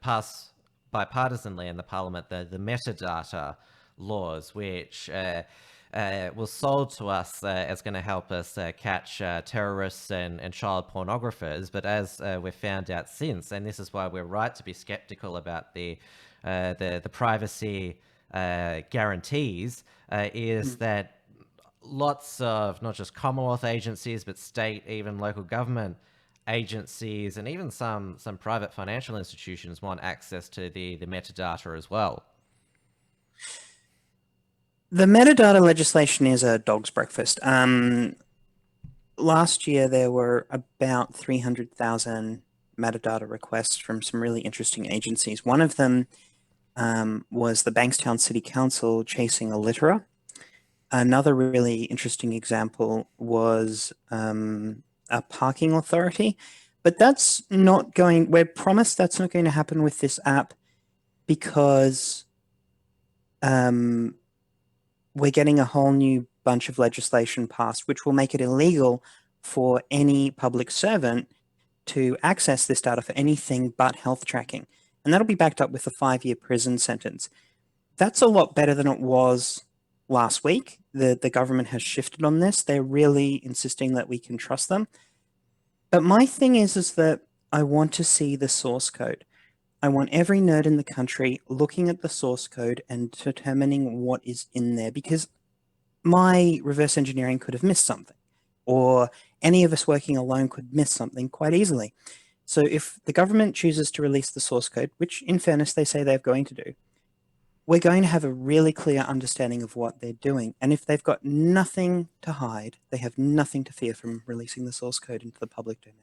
passed bipartisanly in the parliament, the metadata laws, which was sold to us as going to help us catch terrorists and child pornographers. But as we've found out since, and this is why we're right to be skeptical about the privacy guarantees, is that lots of not just Commonwealth agencies, but state, even local government agencies, and even some private financial institutions want access to the metadata as well.
The metadata legislation is a dog's breakfast. Last year, there were about 300,000 metadata requests from some really interesting agencies. One of them was the Bankstown City Council chasing a litterer. Another really interesting example was a parking authority, but that's not going, we're promised that's not going to happen with this app because we're getting a whole new bunch of legislation passed, which will make it illegal for any public servant to access this data for anything but health tracking. And that'll be backed up with a 5-year prison sentence. That's a lot better than it was last week. The government has shifted on this. They're really insisting that we can trust them. But my thing is that I want to see the source code. I want every nerd in the country looking at the source code and determining what is in there, because my reverse engineering could have missed something, or any of us working alone could miss something quite easily. So if the government chooses to release the source code, which in fairness they say they're going to do, we're going to have a really clear understanding of what they're doing. And if they've got nothing to hide, they have nothing to fear from releasing the source code into the public domain.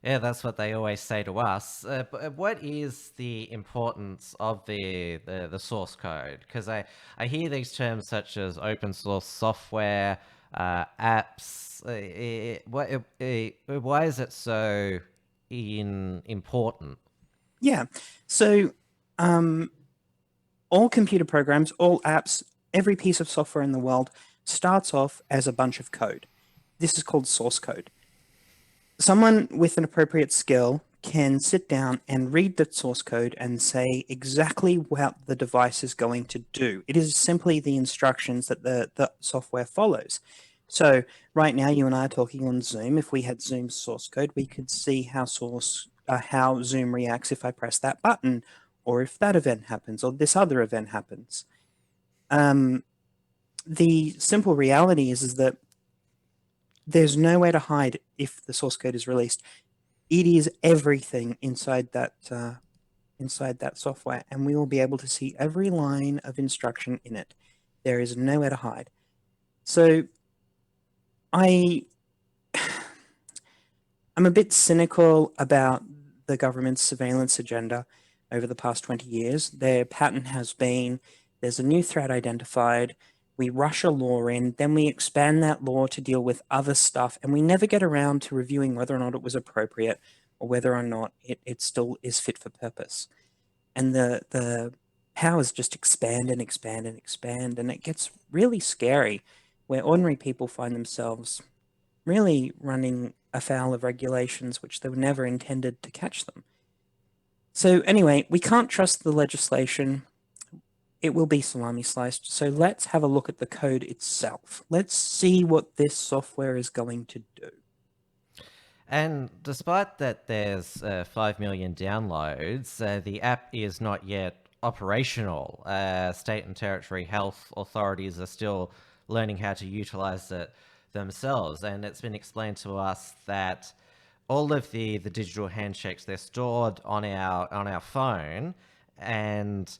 Yeah, that's what they always say to us. But what is the importance of the source code? Because I hear these terms such as open source software, apps. Why is it so important?
Yeah, so all computer programs, all apps, every piece of software in the world starts off as a bunch of code. This is called source code. Someone with an appropriate skill can sit down and read the source code and say exactly what the device is going to do. It is simply the instructions that the software follows. So right now, you and I are talking on Zoom. If we had Zoom's source code, we could see how Zoom reacts if I press that button, or if that event happens, or this other event happens. The simple reality is that there's nowhere to hide if the source code is released. It is everything inside that software, and we will be able to see every line of instruction in it. There is nowhere to hide. So I'm a bit cynical about the government's surveillance agenda over the past 20 years. Their pattern has been, there's a new threat identified, we rush a law in, then we expand that law to deal with other stuff, and we never get around to reviewing whether or not it was appropriate or whether or not it still is fit for purpose. And the powers just expand and expand and expand, and it gets really scary where ordinary people find themselves really running afoul of regulations which they were never intended to catch them. So anyway, we can't trust the legislation. It will be salami sliced. So let's have a look at the code itself. Let's see what this software is going to do.
And despite that there's 5 million downloads, the app is not yet operational. State and territory health authorities are still learning how to utilize it themselves. And it's been explained to us that all of the digital handshakes, they're stored on our phone, and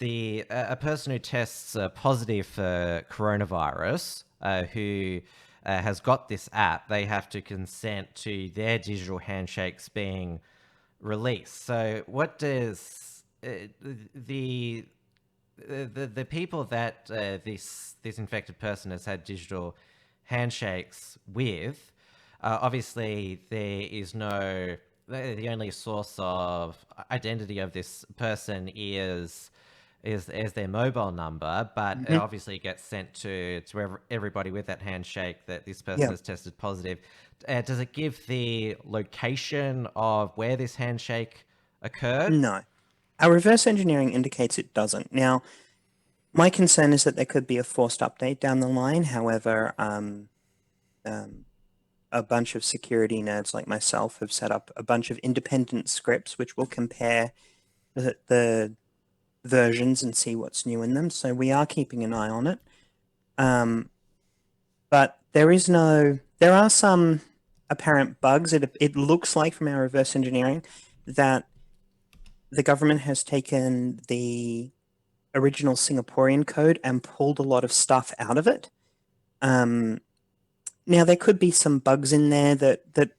a person who tests positive for coronavirus, who has got this app, they have to consent to their digital handshakes being released. So what does the people that this infected person has had digital handshakes with, obviously there is no, the only source of identity of this person is their mobile number, but it obviously gets sent to everybody with that handshake that this person has tested positive. Does it give the location of where this handshake occurred?
No. Our reverse engineering indicates it doesn't. Now, my concern is that there could be a forced update down the line. However, a bunch of security nerds like myself have set up a bunch of independent scripts which will compare the versions and see what's new in them. So we are keeping an eye on it. But there are some apparent bugs. It looks like from our reverse engineering that the government has taken the original Singaporean code and pulled a lot of stuff out of it. Now, there could be some bugs in there that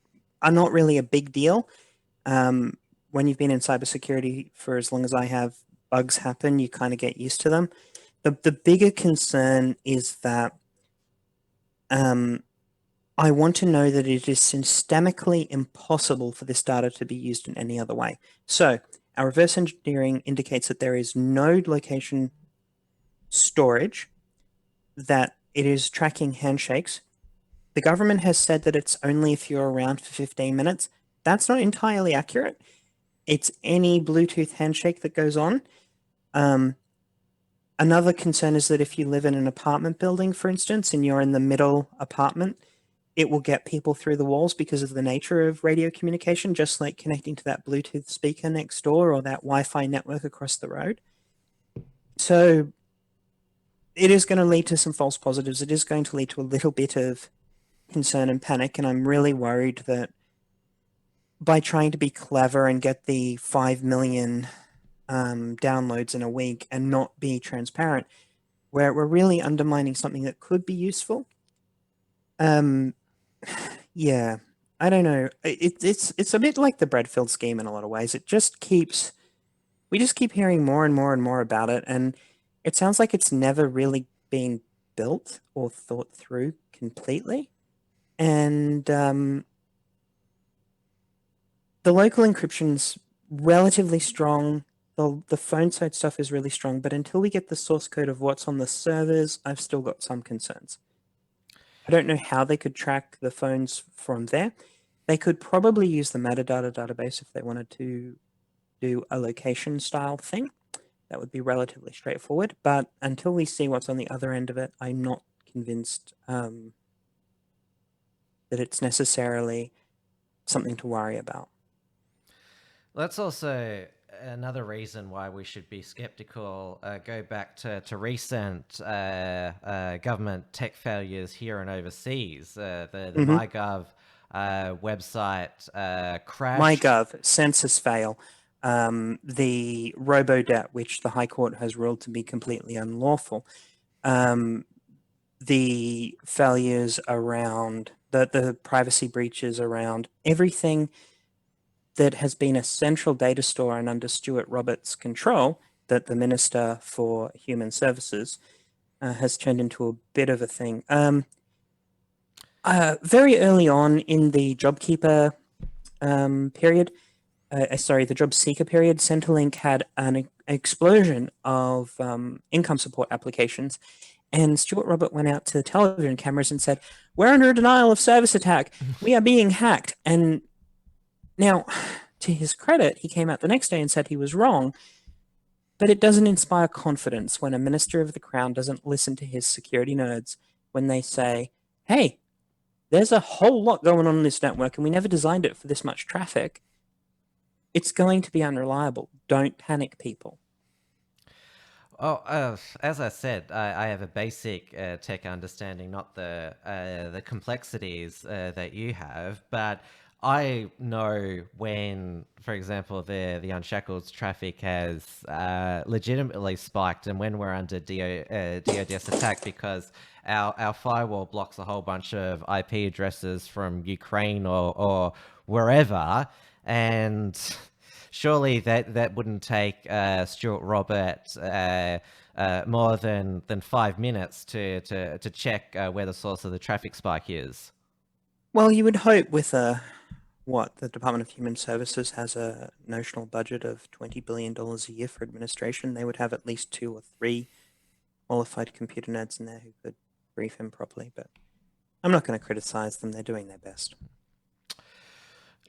are not really a big deal. When you've been in cybersecurity for as long as I have, bugs happen, you kind of get used to them. The bigger concern is that I want to know that it is systemically impossible for this data to be used in any other way. So our reverse engineering indicates that there is no location storage, that it is tracking handshakes. The government has said that it's only if you're around for 15 minutes. That's not entirely accurate. It's any Bluetooth handshake that goes on. Another concern is that if you live in an apartment building, for instance, and you're in the middle apartment, it will get people through the walls because of the nature of radio communication, just like connecting to that Bluetooth speaker next door or that Wi-Fi network across the road. So it is going to lead to some false positives. It is going to lead to a little bit of concern and panic, and I'm really worried that by trying to be clever and get the 5 million downloads in a week and not be transparent, where we're really undermining something that could be useful. Yeah, I don't know. It's a bit like the Bradfield scheme in a lot of ways. We just keep hearing more and more and more about it, and it sounds like it's never really been built or thought through completely. And the local encryption's relatively strong. The phone side stuff is really strong, but until we get the source code of what's on the servers, I've still got some concerns. I don't know how they could track the phones from there. They could probably use the metadata database if they wanted to do a location style thing. That would be relatively straightforward, but until we see what's on the other end of it, I'm not convinced that it's necessarily something to worry about.
That's also another reason why we should be skeptical. Go back to recent government tech failures here and overseas. The MyGov website crashed.
MyGov, census fail. The robo-debt, which the High Court has ruled to be completely unlawful. The failures around the privacy breaches around everything that has been a central data store and under Stuart Roberts' control, that the Minister for Human Services has turned into a bit of a thing. Very early on in the JobKeeper period, the job seeker period, Centrelink had an explosion of income support applications, And Stuart Robert went out to the television cameras and said, "We're under a denial of service attack. We are being hacked." And now, to his credit, he came out the next day and said he was wrong. But it doesn't inspire confidence when a minister of the crown doesn't listen to his security nerds when they say, "Hey, there's a whole lot going on in this network and we never designed it for this much traffic." It's going to be unreliable. Don't panic, people.
Oh, as I said, I have a basic tech understanding, not the complexities that you have, but I know when, for example, the Unshackled traffic has legitimately spiked, and when we're under DoS attack, because our firewall blocks a whole bunch of IP addresses from Ukraine or wherever, and surely that wouldn't take Stuart Robert more than 5 minutes to check where the source of the traffic spike is.
Well, you would hope with the Department of Human Services has a notional budget of $20 billion a year for administration. They would have at least 2 or 3 qualified computer nerds in there who could brief him properly. But I'm not going to criticize them. They're doing their best.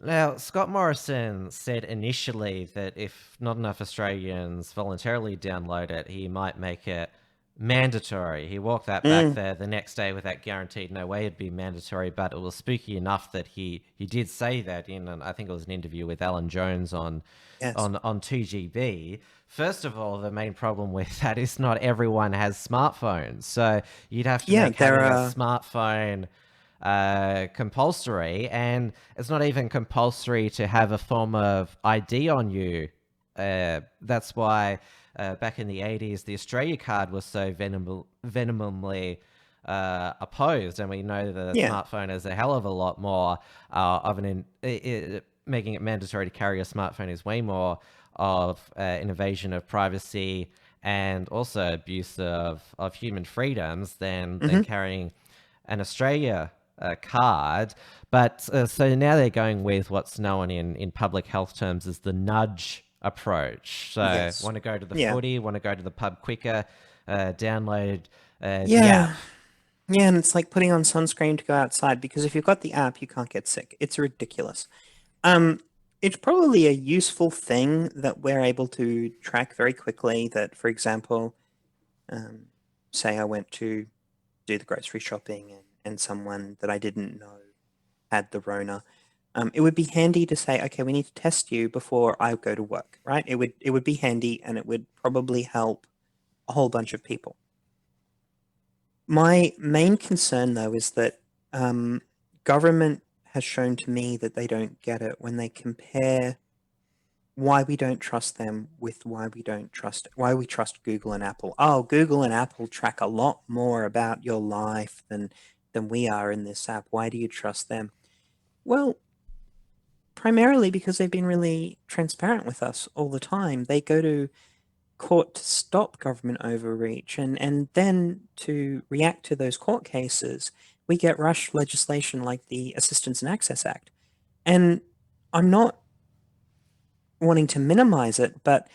Now, Scott Morrison said initially that if not enough Australians voluntarily download it, he might make it mandatory. He walked that back there the next day with that guaranteed no way it'd be mandatory, but it was spooky enough that he did say that in, I think it was an interview with Alan Jones on 2GB. First of all, the main problem with that is not everyone has smartphones, so you'd have to make having a smartphone compulsory, and it's not even compulsory to have a form of ID on you. That's why back in the 80s, the Australia card was so venomedly opposed, and we know that a smartphone is a hell of a lot more of making it mandatory to carry a smartphone is way more of an invasion of privacy and also abuse of human freedoms than carrying an Australia card. But so now they're going with what's known in public health terms as the nudge approach. So want to go to the footy, want to go to the pub quicker, download the app.
Yeah, and it's like putting on sunscreen to go outside, because if you've got the app, you can't get sick. It's ridiculous. It's probably a useful thing that we're able to track very quickly that, for example, say I went to do the grocery shopping and someone that I didn't know had the Rona. It would be handy to say, okay, we need to test you before I go to work, right? It would be handy, and it would probably help a whole bunch of people. My main concern, though, is that government has shown to me that they don't get it when they compare why we don't trust them with why we trust Google and Apple. Oh, Google and Apple track a lot more about your life than we are in this app. Why do you trust them? Well, primarily because they've been really transparent with us all the time. They go to court to stop government overreach, and then to react to those court cases, we get rushed legislation like the Assistance and Access Act. And I'm not wanting to minimize it, but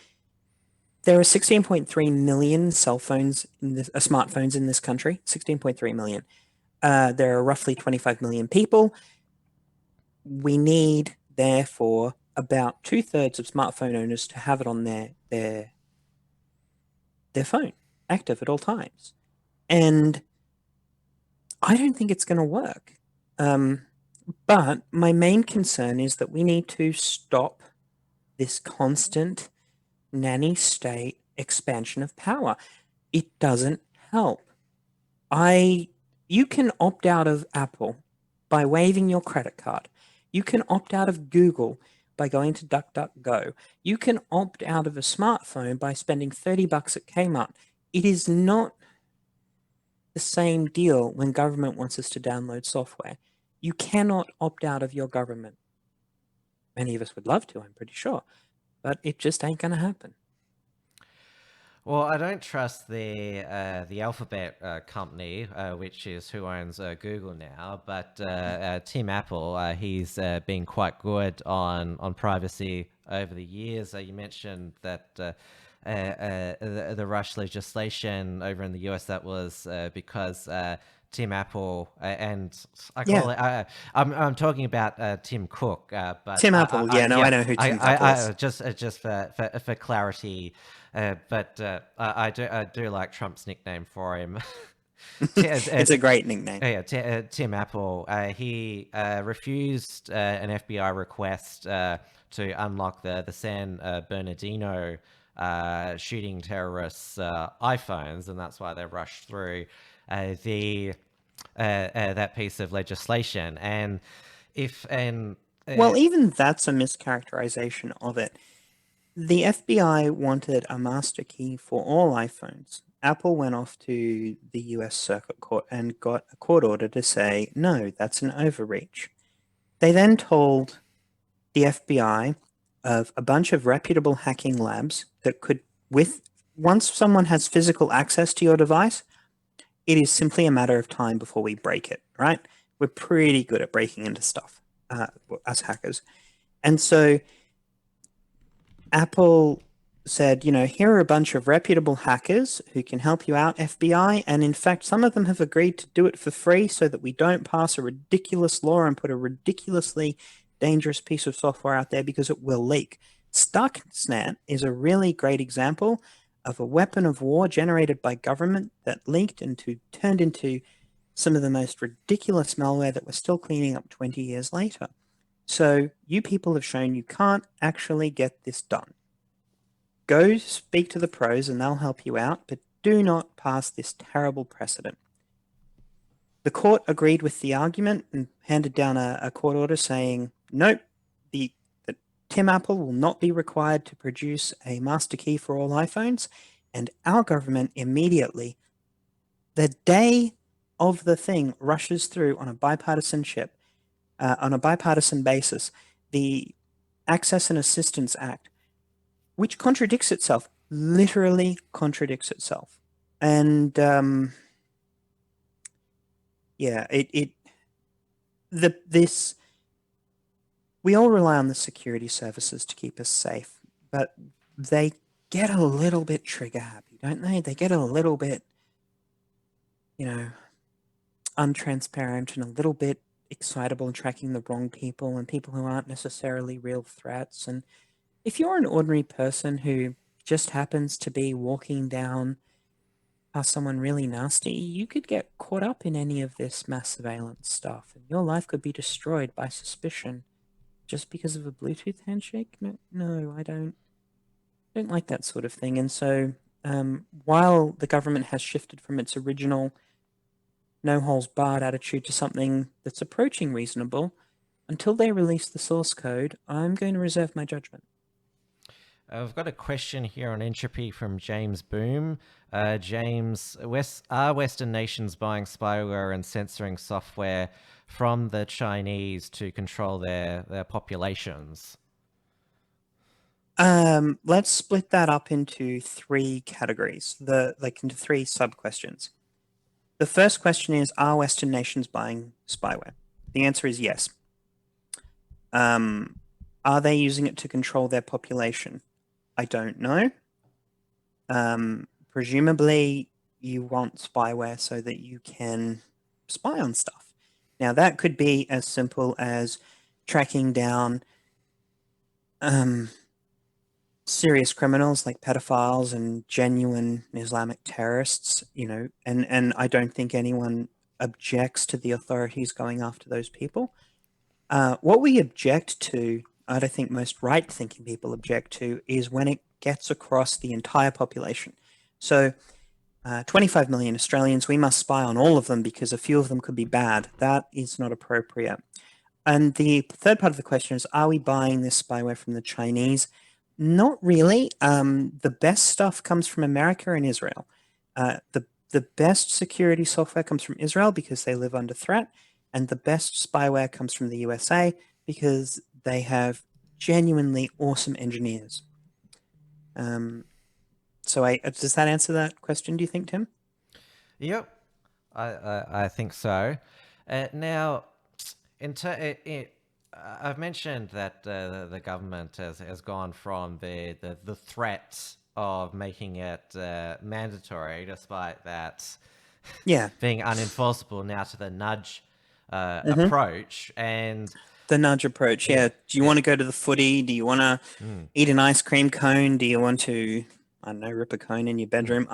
there are 16.3 million smartphones in this country. 16.3 million. There are roughly 25 million people. We need, therefore, about 2/3 of smartphone owners to have it on their phone, active at all times. And I don't think it's going to work. But my main concern is that we need to stop this constant nanny state expansion of power. It doesn't help. You can opt out of Apple by waiving your credit card. You can opt out of Google by going to DuckDuckGo. You can opt out of a smartphone by spending $30 at Kmart. It is not the same deal when government wants us to download software. You cannot opt out of your government. Many of us would love to, I'm pretty sure, but it just ain't going to happen.
Well, I don't trust the Alphabet company, which is who owns Google now, but Tim Apple, he's been quite good on privacy over the years. You mentioned that the Rush legislation over in the US. That was because Tim Apple and I call it. I'm talking about Tim Cook, but
Tim Apple. I know who Tim Apple is.
Just for clarity, but I do like Trump's nickname for him.
It's a great nickname.
Yeah, Tim Apple. He refused an FBI request to unlock the San Bernardino shooting terrorists' iPhones, and that's why they rushed through that piece of legislation. And well,
even that's a mischaracterization of it. The FBI wanted a master key for all iPhones. Apple went off to the US Circuit Court and got a court order to say, no, that's an overreach. They then told the FBI of a bunch of reputable hacking labs that could, once someone has physical access to your device, it is simply a matter of time before we break it, right? We're pretty good at breaking into stuff, as hackers. And so Apple said, here are a bunch of reputable hackers who can help you out, FBI. And in fact, some of them have agreed to do it for free so that we don't pass a ridiculous law and put a ridiculously dangerous piece of software out there because it will leak. Stuxnet is a really great example of a weapon of war generated by government that leaked and turned into some of the most ridiculous malware that we're still cleaning up 20 years later. So you people have shown you can't actually get this done. Go speak to the pros and they'll help you out, but do not pass this terrible precedent. The court agreed with the argument and handed down a court order saying, nope, that Tim Apple will not be required to produce a master key for all iPhones. And our government immediately, the day of the thing, rushes through on a bipartisan basis, the Access and Assistance Act, which contradicts itself, literally contradicts itself. And we all rely on the security services to keep us safe, but they get a little bit trigger happy, don't they? They get a little bit, untransparent and a little bit excitable and tracking the wrong people and people who aren't necessarily real threats. And if you're an ordinary person who just happens to be walking down past someone really nasty, you could get caught up in any of this mass surveillance stuff, and your life could be destroyed by suspicion just because of a Bluetooth handshake. No, I don't like that sort of thing. And so while the government has shifted from its original no holes barred attitude to something that's approaching reasonable, until they release the source code, I'm going to reserve my judgment.
I've got a question here on Entropy from James Boom. James, are Western nations buying spyware and censoring software from the Chinese to control their populations?
Let's split that up into three categories, into three sub-questions. The first question is, are Western nations buying spyware? The answer is yes. Are they using it to control their population? I don't know. Presumably, you want spyware so that you can spy on stuff. Now, that could be as simple as tracking down serious criminals like pedophiles and genuine Islamic terrorists, and I don't think anyone objects to the authorities going after those people. What we object to, I don't think most right-thinking people object to, is when it gets across the entire population. So 25 million Australians, we must spy on all of them because a few of them could be bad. That is not appropriate. And the third part of the question is, are we buying this spyware from the Chinese? Not really. The best stuff comes from America and Israel. The best security software comes from Israel because they live under threat, and the best spyware comes from the USA because they have genuinely awesome engineers. So does that answer that question, do you think, Tim?
Yep, I think so. Now, I've mentioned that the government has gone from the threat of making it mandatory, despite that
Yeah.
being unenforceable, now to the nudge approach. And
The nudge approach. Yeah. Do you want to go to the footy? Do you want to eat an ice cream cone? Do you want to, I don't know, rip a cone in your bedroom?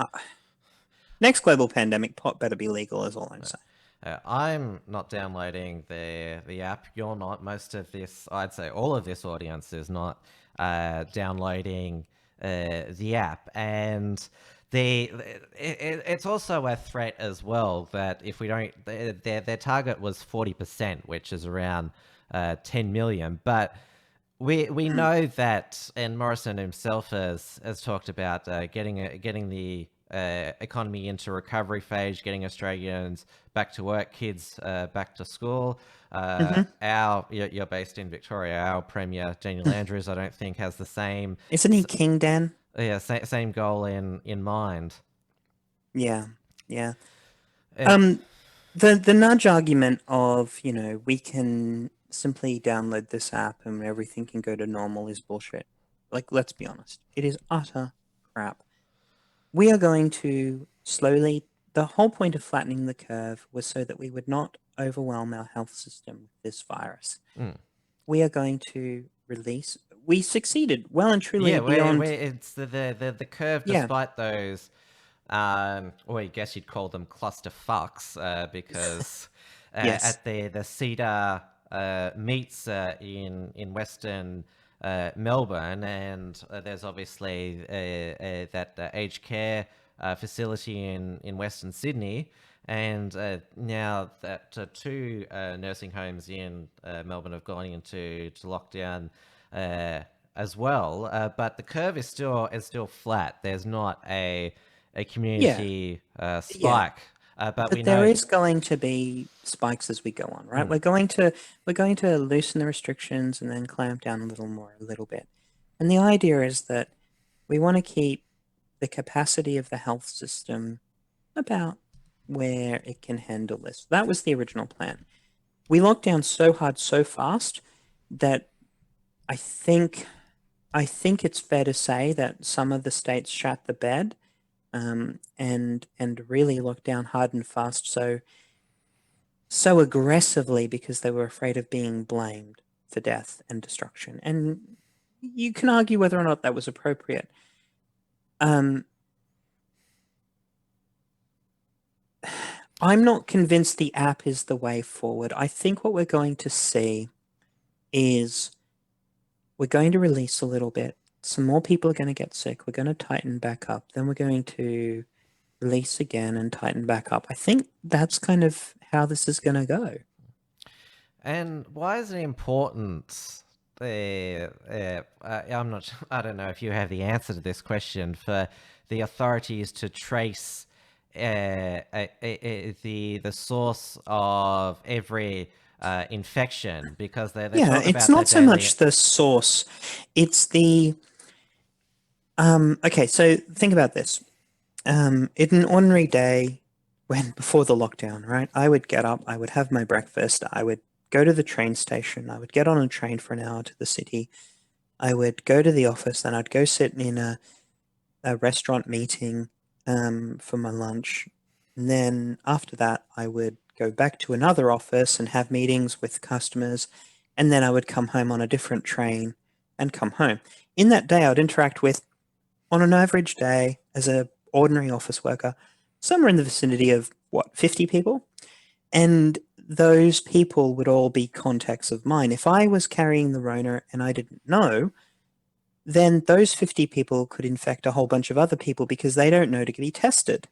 Next global pandemic, pot better be legal, is all I'm saying.
I'm not downloading the app. You're not. Most of this, I'd say all of this audience is not downloading the app. And it's also a threat as well that if we don't, their target was 40%, which is around 10 million. But we know that, and Morrison himself has talked about getting the economy into recovery phase, getting Australians back to work, kids back to school. You're based in Victoria. Our Premier, Daniel Andrews, I don't think has the same.
Isn't he King, Dan?
Yeah, same goal in mind.
Yeah. The nudge argument of, we can simply download this app and everything can go to normal is bullshit. Like, let's be honest. It is utter crap. We are going to slowly, the whole point of flattening the curve was so that we would not overwhelm our health system with this virus. We are going to release, we succeeded well and truly beyond.
It's the curve, despite those, or I guess you'd call them cluster fucks, because at the Cedar meets in Western Melbourne, and there's obviously that aged care facility in Western Sydney, and now that two nursing homes in Melbourne have gone into lockdown as well. But the curve is still flat. There's not a community spike. But we know
there is going to be spikes as we go on, right? We're going to loosen the restrictions and then clamp down a little bit. And the idea is that we want to keep the capacity of the health system about where it can handle this. That was the original plan. We locked down so hard, so fast that I think it's fair to say that some of the states shat the bed. And really locked down hard and fast so aggressively because they were afraid of being blamed for death and destruction. And you can argue whether or not that was appropriate. I'm not convinced the app is the way forward. I think what we're going to see is we're going to release a little bit. Some more people are going to get sick. We're going to tighten back up. Then we're going to release again and tighten back up. I think that's kind of how this is going to go.
And why is it important? I don't know if you have the answer to this question, for the authorities to trace the source of every infection, because they talk about
it's not so much the source, it's the okay, so think about this. In an ordinary day, before the lockdown, right, I would get up, I would have my breakfast, I would go to the train station, I would get on a train for an hour to the city, I would go to the office, then I'd go sit in a restaurant meeting for my lunch, and then after that I would go back to another office and have meetings with customers, and then I would come home on a different train and come home. In that day, I would interact with, on an average day, as an ordinary office worker, somewhere in the vicinity of, 50 people? And those people would all be contacts of mine. If I was carrying the Rona and I didn't know, then those 50 people could infect a whole bunch of other people because they don't know to be tested.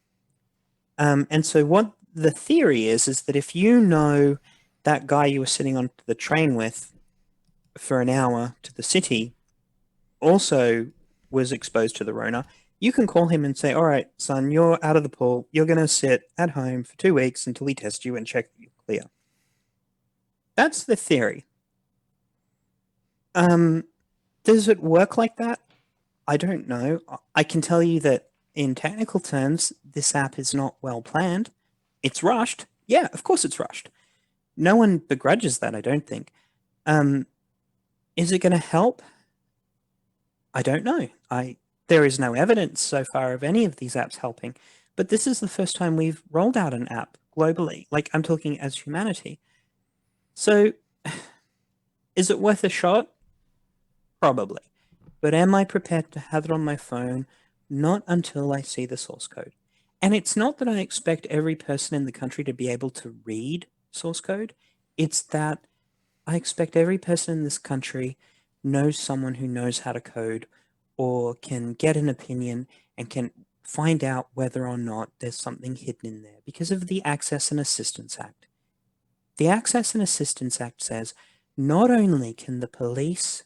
And so what the theory is that if you know that guy you were sitting on the train with for an hour to the city also was exposed to the Rona, you can call him and say, all right, son, you're out of the pool. You're going to sit at home for 2 weeks until we test you and check you clear. That's the theory. Does it work like that? I don't know. I can tell you that in technical terms, this app is not well planned. It's rushed. Yeah, of course it's rushed. No one begrudges that, I don't think. Is it going to help? I don't know. there is no evidence so far of any of these apps helping, but this is the first time we've rolled out an app globally. Like, I'm talking as humanity. So, is it worth a shot? Probably. But am I prepared to have it on my phone? Not until I see the source code. And it's not that I expect every person in the country to be able to read source code. It's that I expect every person in this country knows someone who knows how to code or can get an opinion and can find out whether or not there's something hidden in there because of the Access and Assistance Act. The Access and Assistance Act says not only can the police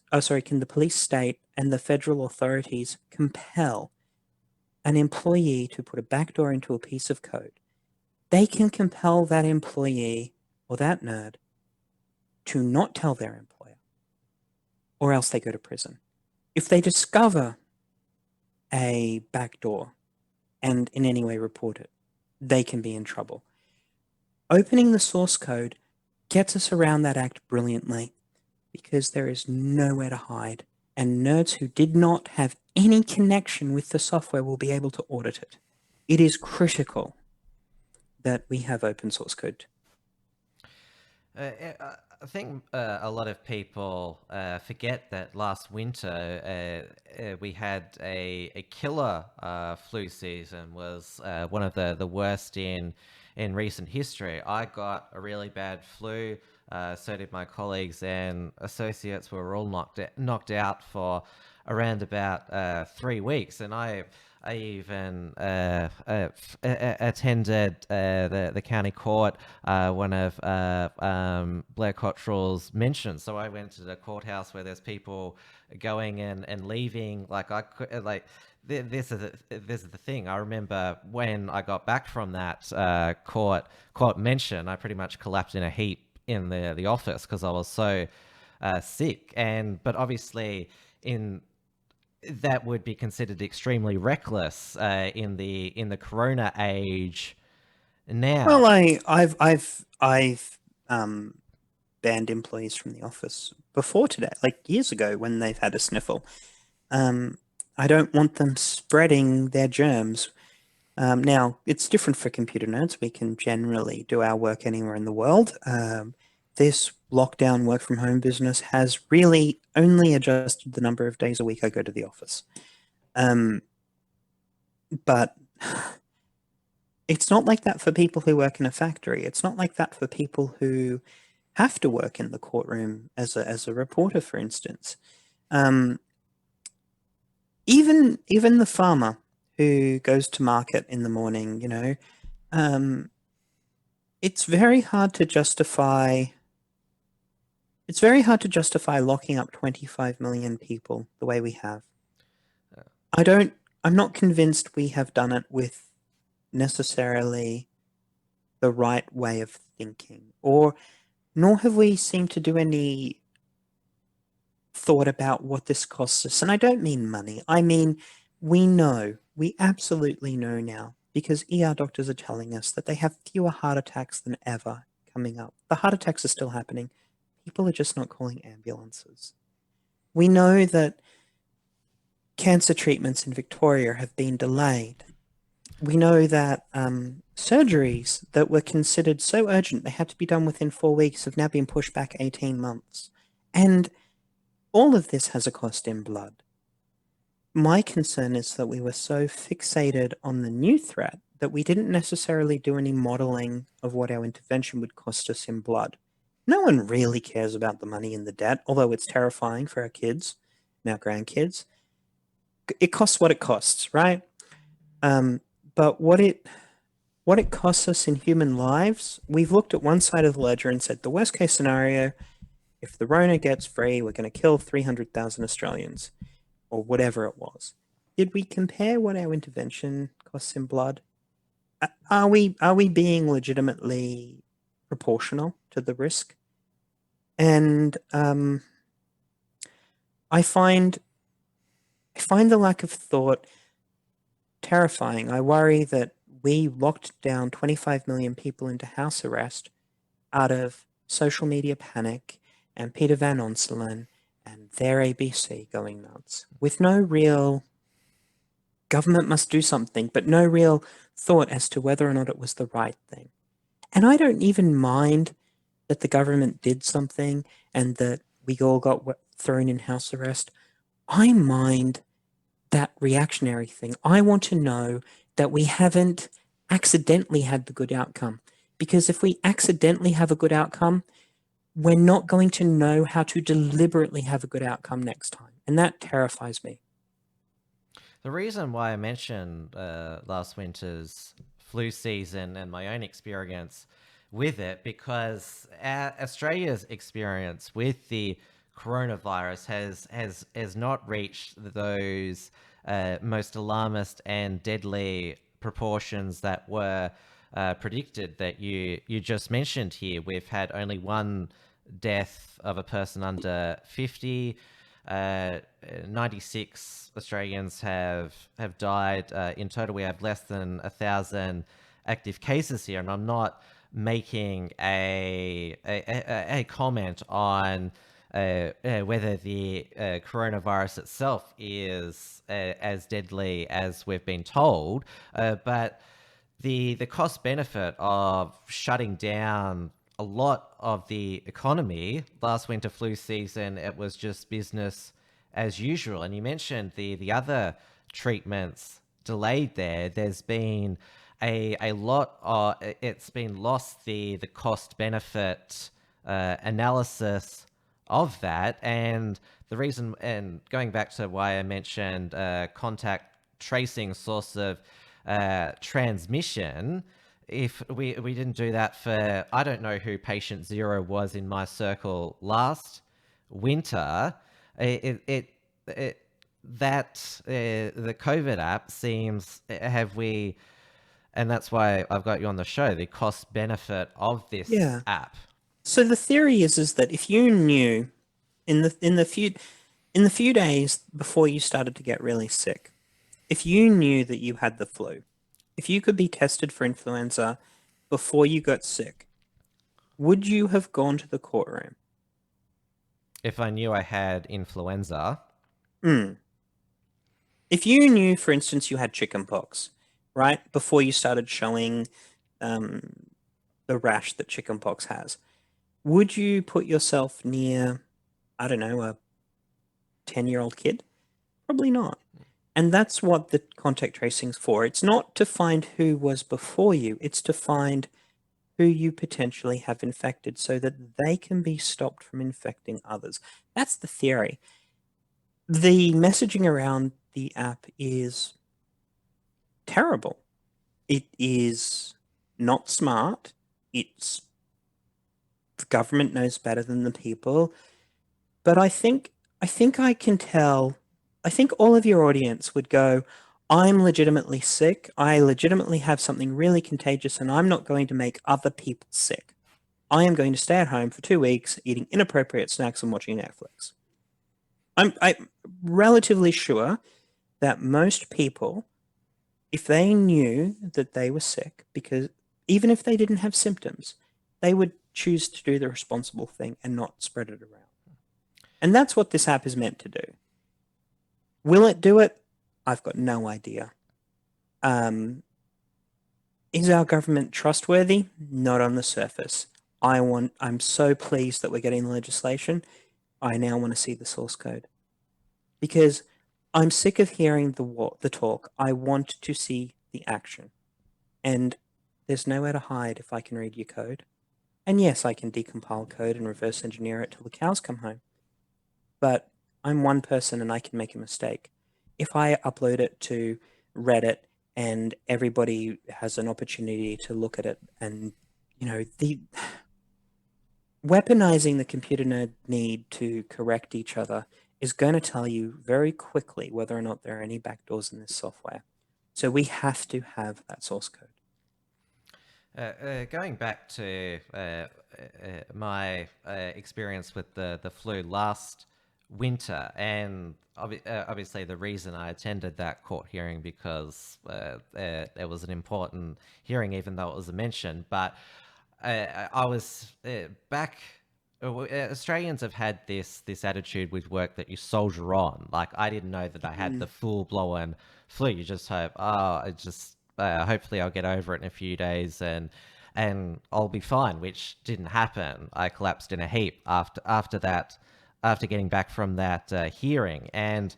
state and the federal authorities compel an employee to put a backdoor into a piece of code, they can compel that employee or that nerd to not tell their employer, or else they go to prison. If they discover a backdoor and in any way report it, they can be in trouble. Opening the source code gets us around that act brilliantly because there is nowhere to hide, and nerds who did not have any connection with the software will be able to audit it. It is critical that we have open source code.
I think a lot of people forget that last winter we had a killer flu season. Was one of the worst in recent history. I got a really bad flu. So did my colleagues and associates. Were all knocked out for around about 3 weeks, and I even attended the county court, one of Blair Cottrell's mentions. So I went to the courthouse where there's people going and leaving. Like I could, like this is the thing. I remember when I got back from that court mention, I pretty much collapsed in a heap in the office because I was so sick. But obviously that would be considered extremely reckless in the Corona age now.
Well, I've banned employees from the office before today, like years ago when they've had a sniffle. I don't want them spreading their germs. Now, it's different for computer nerds. We can generally do our work anywhere in the world. This lockdown work from home business has really only adjusted the number of days a week I go to the office. But it's not like that for people who work in a factory. It's not like that for people who have to work in the courtroom as a reporter, for instance. Even the farmer who goes to market in the morning, it's very hard to justify. It's very hard to justify locking up 25 million people the way we have. I'm not convinced we have done it with necessarily the right way of thinking, nor have we seemed to do any thought about what this costs us. And I don't mean money. I mean, we absolutely know now, because ER doctors are telling us that they have fewer heart attacks than ever coming up. The heart attacks are still happening. People are just not calling ambulances. We know that cancer treatments in Victoria have been delayed. We know that surgeries that were considered so urgent they had to be done within 4 weeks have now been pushed back 18 months. And all of this has a cost in blood. My concern is that we were so fixated on the new threat that we didn't necessarily do any modeling of what our intervention would cost us in blood. No one really cares about the money and the debt, although it's terrifying for our kids and our grandkids. It costs what it costs, right? But what it costs us in human lives, we've looked at one side of the ledger and said, the worst case scenario, if the Rona gets free, we're going to kill 300,000 Australians, or whatever it was. Did we compare what our intervention costs in blood? Are we being legitimately proportional to the risk? And I find the lack of thought terrifying. I worry that we locked down 25 million people into house arrest out of social media panic and Peter Van Onselen and their ABC going nuts with no real government must do something, but no real thought as to whether or not it was the right thing. And I don't even mind that the government did something and that we all got thrown in house arrest. I mind that reactionary thing. I want to know that we haven't accidentally had the good outcome. Because if we accidentally have a good outcome, we're not going to know how to deliberately have a good outcome next time. And that terrifies me.
The reason why I mentioned last winter's flu season and my own experience with it, because Australia's experience with the coronavirus has not reached those most alarmist and deadly proportions that were predicted that you just mentioned here. We've had only one death of a person under 50. 96 Australians have died. In total, we have less than 1,000 active cases here, and I'm not making a comment on whether the coronavirus itself is as deadly as we've been told, but the cost benefit of shutting down a lot of the economy last winter flu season, it was just business as usual. And you mentioned the other treatments delayed there. There's been a lot of, it's been lost the cost benefit analysis of that. And the reason, and going back to why I mentioned contact tracing source of transmission, if we didn't do that for, I don't know who patient zero was in my circle last winter, the COVID app seems, have we, and that's why I've got you on the show, the cost benefit of this app.
So the theory is that if you knew in the few days before you started to get really sick, if you knew that you had the flu, if you could be tested for influenza before you got sick, would you have gone to the courtroom?
If I knew I had influenza?
If you knew, for instance, you had chickenpox, right, before you started showing the rash that chickenpox has, would you put yourself near, I don't know, a 10-year-old kid? Probably not. And that's what the contact tracing's for. It's not to find who was before you. It's to find who you potentially have infected so that they can be stopped from infecting others. That's the theory. The messaging around the app is terrible. It is not smart. The government knows better than the people. But I think I can tell. I think all of your audience would go, I'm legitimately sick. I legitimately have something really contagious, and I'm not going to make other people sick. I am going to stay at home for 2 weeks, eating inappropriate snacks and watching Netflix. I'm relatively sure that most people, if they knew that they were sick, because even if they didn't have symptoms, they would choose to do the responsible thing and not spread it around. And that's what this app is meant to do. Will it do it? I've got no idea. Is our government trustworthy? Not on the surface. I'm so pleased that we're getting legislation. I now want to see the source code. Because I'm sick of hearing the talk. I want to see the action. And there's nowhere to hide if I can read your code. And yes, I can decompile code and reverse engineer it till the cows come home. But I'm one person and I can make a mistake. If I upload it to Reddit and everybody has an opportunity to look at it, and the weaponizing the computer nerd need to correct each other is going to tell you very quickly whether or not there are any backdoors in this software. So we have to have that source code.
Going back to my experience with the flu last winter, and obviously the reason I attended that court hearing because there was an important hearing, even though it was a mention. But I was back. Australians have had this attitude with work that you soldier on. Like, I didn't know that I had the full blown flu. You just hope, oh, it just hopefully I'll get over it in a few days and I'll be fine, which didn't happen. I collapsed in a heap after that, after getting back from that hearing, and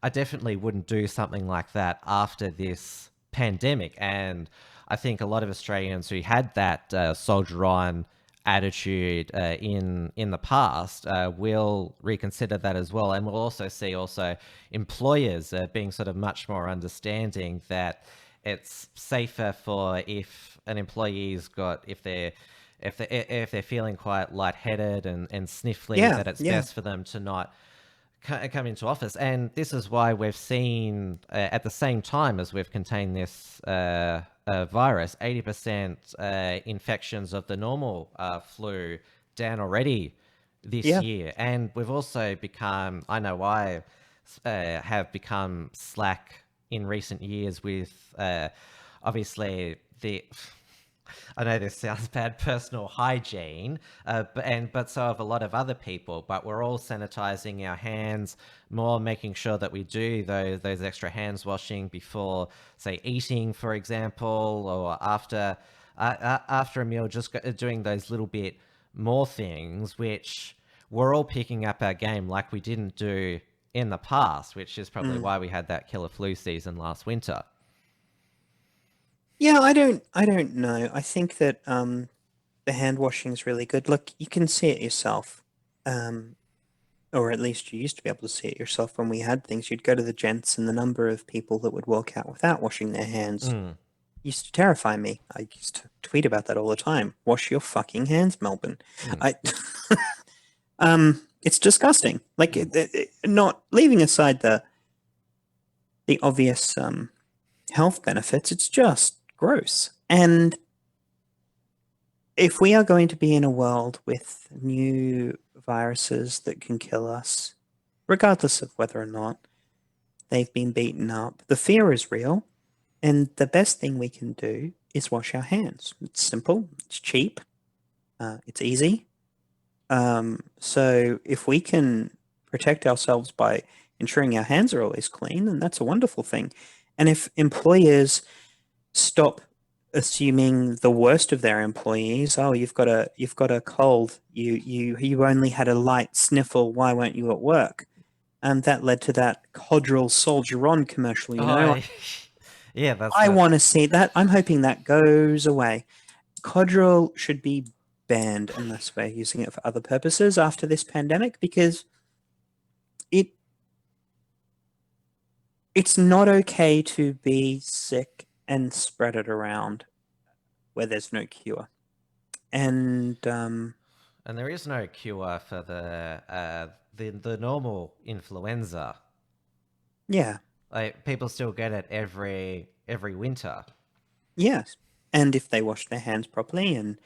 I definitely wouldn't do something like that after this pandemic. And I think a lot of Australians who had that soldier on attitude in the past will reconsider that as well, and we'll also see employers being sort of much more understanding that it's safer for if an employee's got if they're feeling quite lightheaded and sniffly, that it's best for them to not come into office. And this is why we've seen at the same time as we've contained this virus, 80% infections of the normal flu down already this year. And we've also become, I know I have become slack in recent years with obviously I know this sounds bad, personal hygiene, but so have a lot of other people. But we're all sanitizing our hands more, making sure that we do those extra hands washing before, say, eating, for example, or after a meal. Just doing those little bit more things, which we're all picking up our game like we didn't do in the past, which is probably why we had that killer flu season last winter.
Yeah, I don't know. I think that the hand washing is really good. Look, you can see it yourself, or at least you used to be able to see it yourself when we had things. You'd go to the gents, and the number of people that would walk out without washing their hands used to terrify me. I used to tweet about that all the time. Wash your fucking hands, Melbourne. It's disgusting. Like, not leaving aside the obvious health benefits, it's just gross. And if we are going to be in a world with new viruses that can kill us, regardless of whether or not they've been beaten up, the fear is real. And the best thing we can do is wash our hands. It's simple, it's cheap, it's easy. So if we can protect ourselves by ensuring our hands are always clean, then that's a wonderful thing. And if employers stop assuming the worst of their employees, oh, you've got a cold, you only had a light sniffle, why weren't you at work? And that led to that Codral Soldier On commercial, you know.
Yeah,
I want to see that. I'm hoping that goes away. Codral should be banned unless we're using it for other purposes after this pandemic, because it's not okay to be sick and spread it around where there's no cure. And
there is no cure for the normal influenza.
Yeah.
Like, people still get it every winter.
Yes. And if they washed their hands properly, and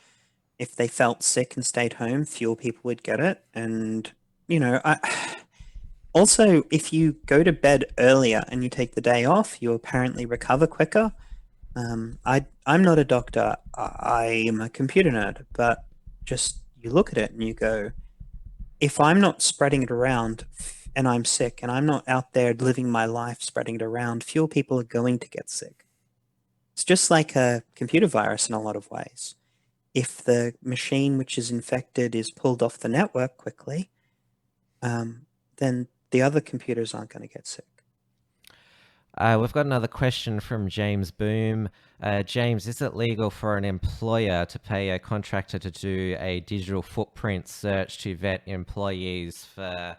if they felt sick and stayed home, fewer people would get it. And, you know, also, if you go to bed earlier and you take the day off, you apparently recover quicker. I'm not a doctor. I am a computer nerd, but just you look at it and you go, if I'm not spreading it around and I'm sick and I'm not out there living my life spreading it around, fewer people are going to get sick. It's just like a computer virus in a lot of ways. If the machine which is infected is pulled off the network quickly, then the other computers aren't going to get sick.
We've got another question from James Boom. James, is it legal for an employer to pay a contractor to do a digital footprint search to vet employees for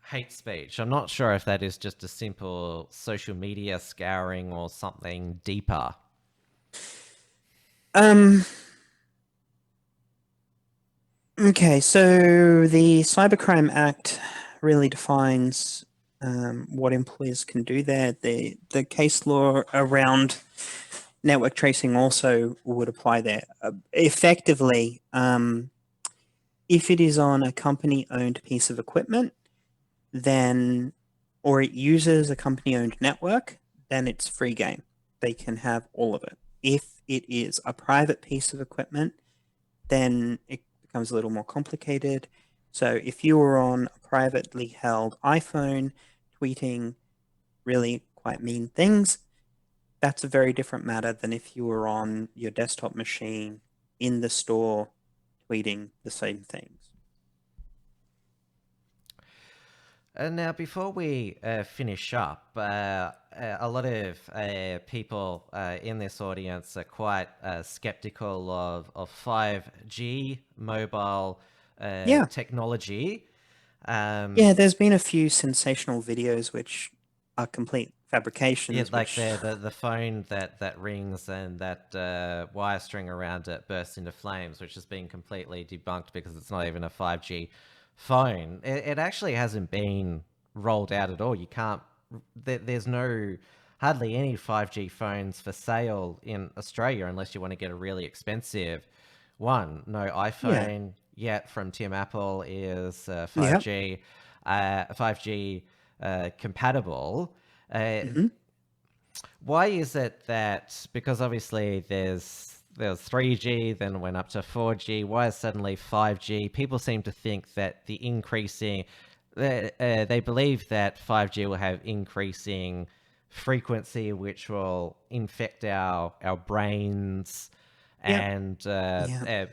hate speech? I'm not sure if that is just a simple social media scouring or something deeper.
Okay, so the Cybercrime Act really defines what employers can do there. The case law around network tracing also would apply there. Effectively, if it is on a company-owned piece of equipment, then, or it uses a company-owned network, then it's free game. They can have all of it. If it is a private piece of equipment, then it becomes a little more complicated. So if you were on a privately held iPhone tweeting really quite mean things. That's a very different matter than if you were on your desktop machine in the store tweeting the same things.
Now, before we finish up, a lot of people in this audience are quite skeptical of 5G mobile technology.
Yeah, there's been a few sensational videos which are complete fabrications.
Yeah, like the phone that rings and that wire string around it bursts into flames, which has been completely debunked because it's not even a 5G phone. It actually hasn't been rolled out at all. You can't. There's hardly any 5G phones for sale in Australia unless you want to get a really expensive one. No iPhone yet from Tim Apple is 5G 5G compatible. Why is it that, because obviously there was 3G, then went up to 4G, why is suddenly 5G? People seem to think that the increasing, they believe that 5G will have increasing frequency, which will infect our brains and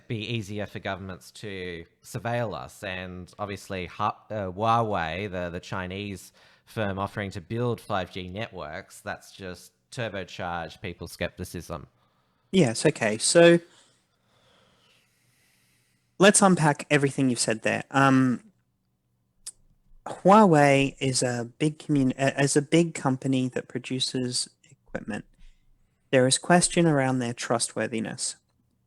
be easier for governments to surveil us. And obviously Huawei, the Chinese firm offering to build 5G networks, that's just turbocharged people's skepticism.
Yes, okay. So let's unpack everything you've said there. Huawei is a big company that produces equipment. There is question around their trustworthiness.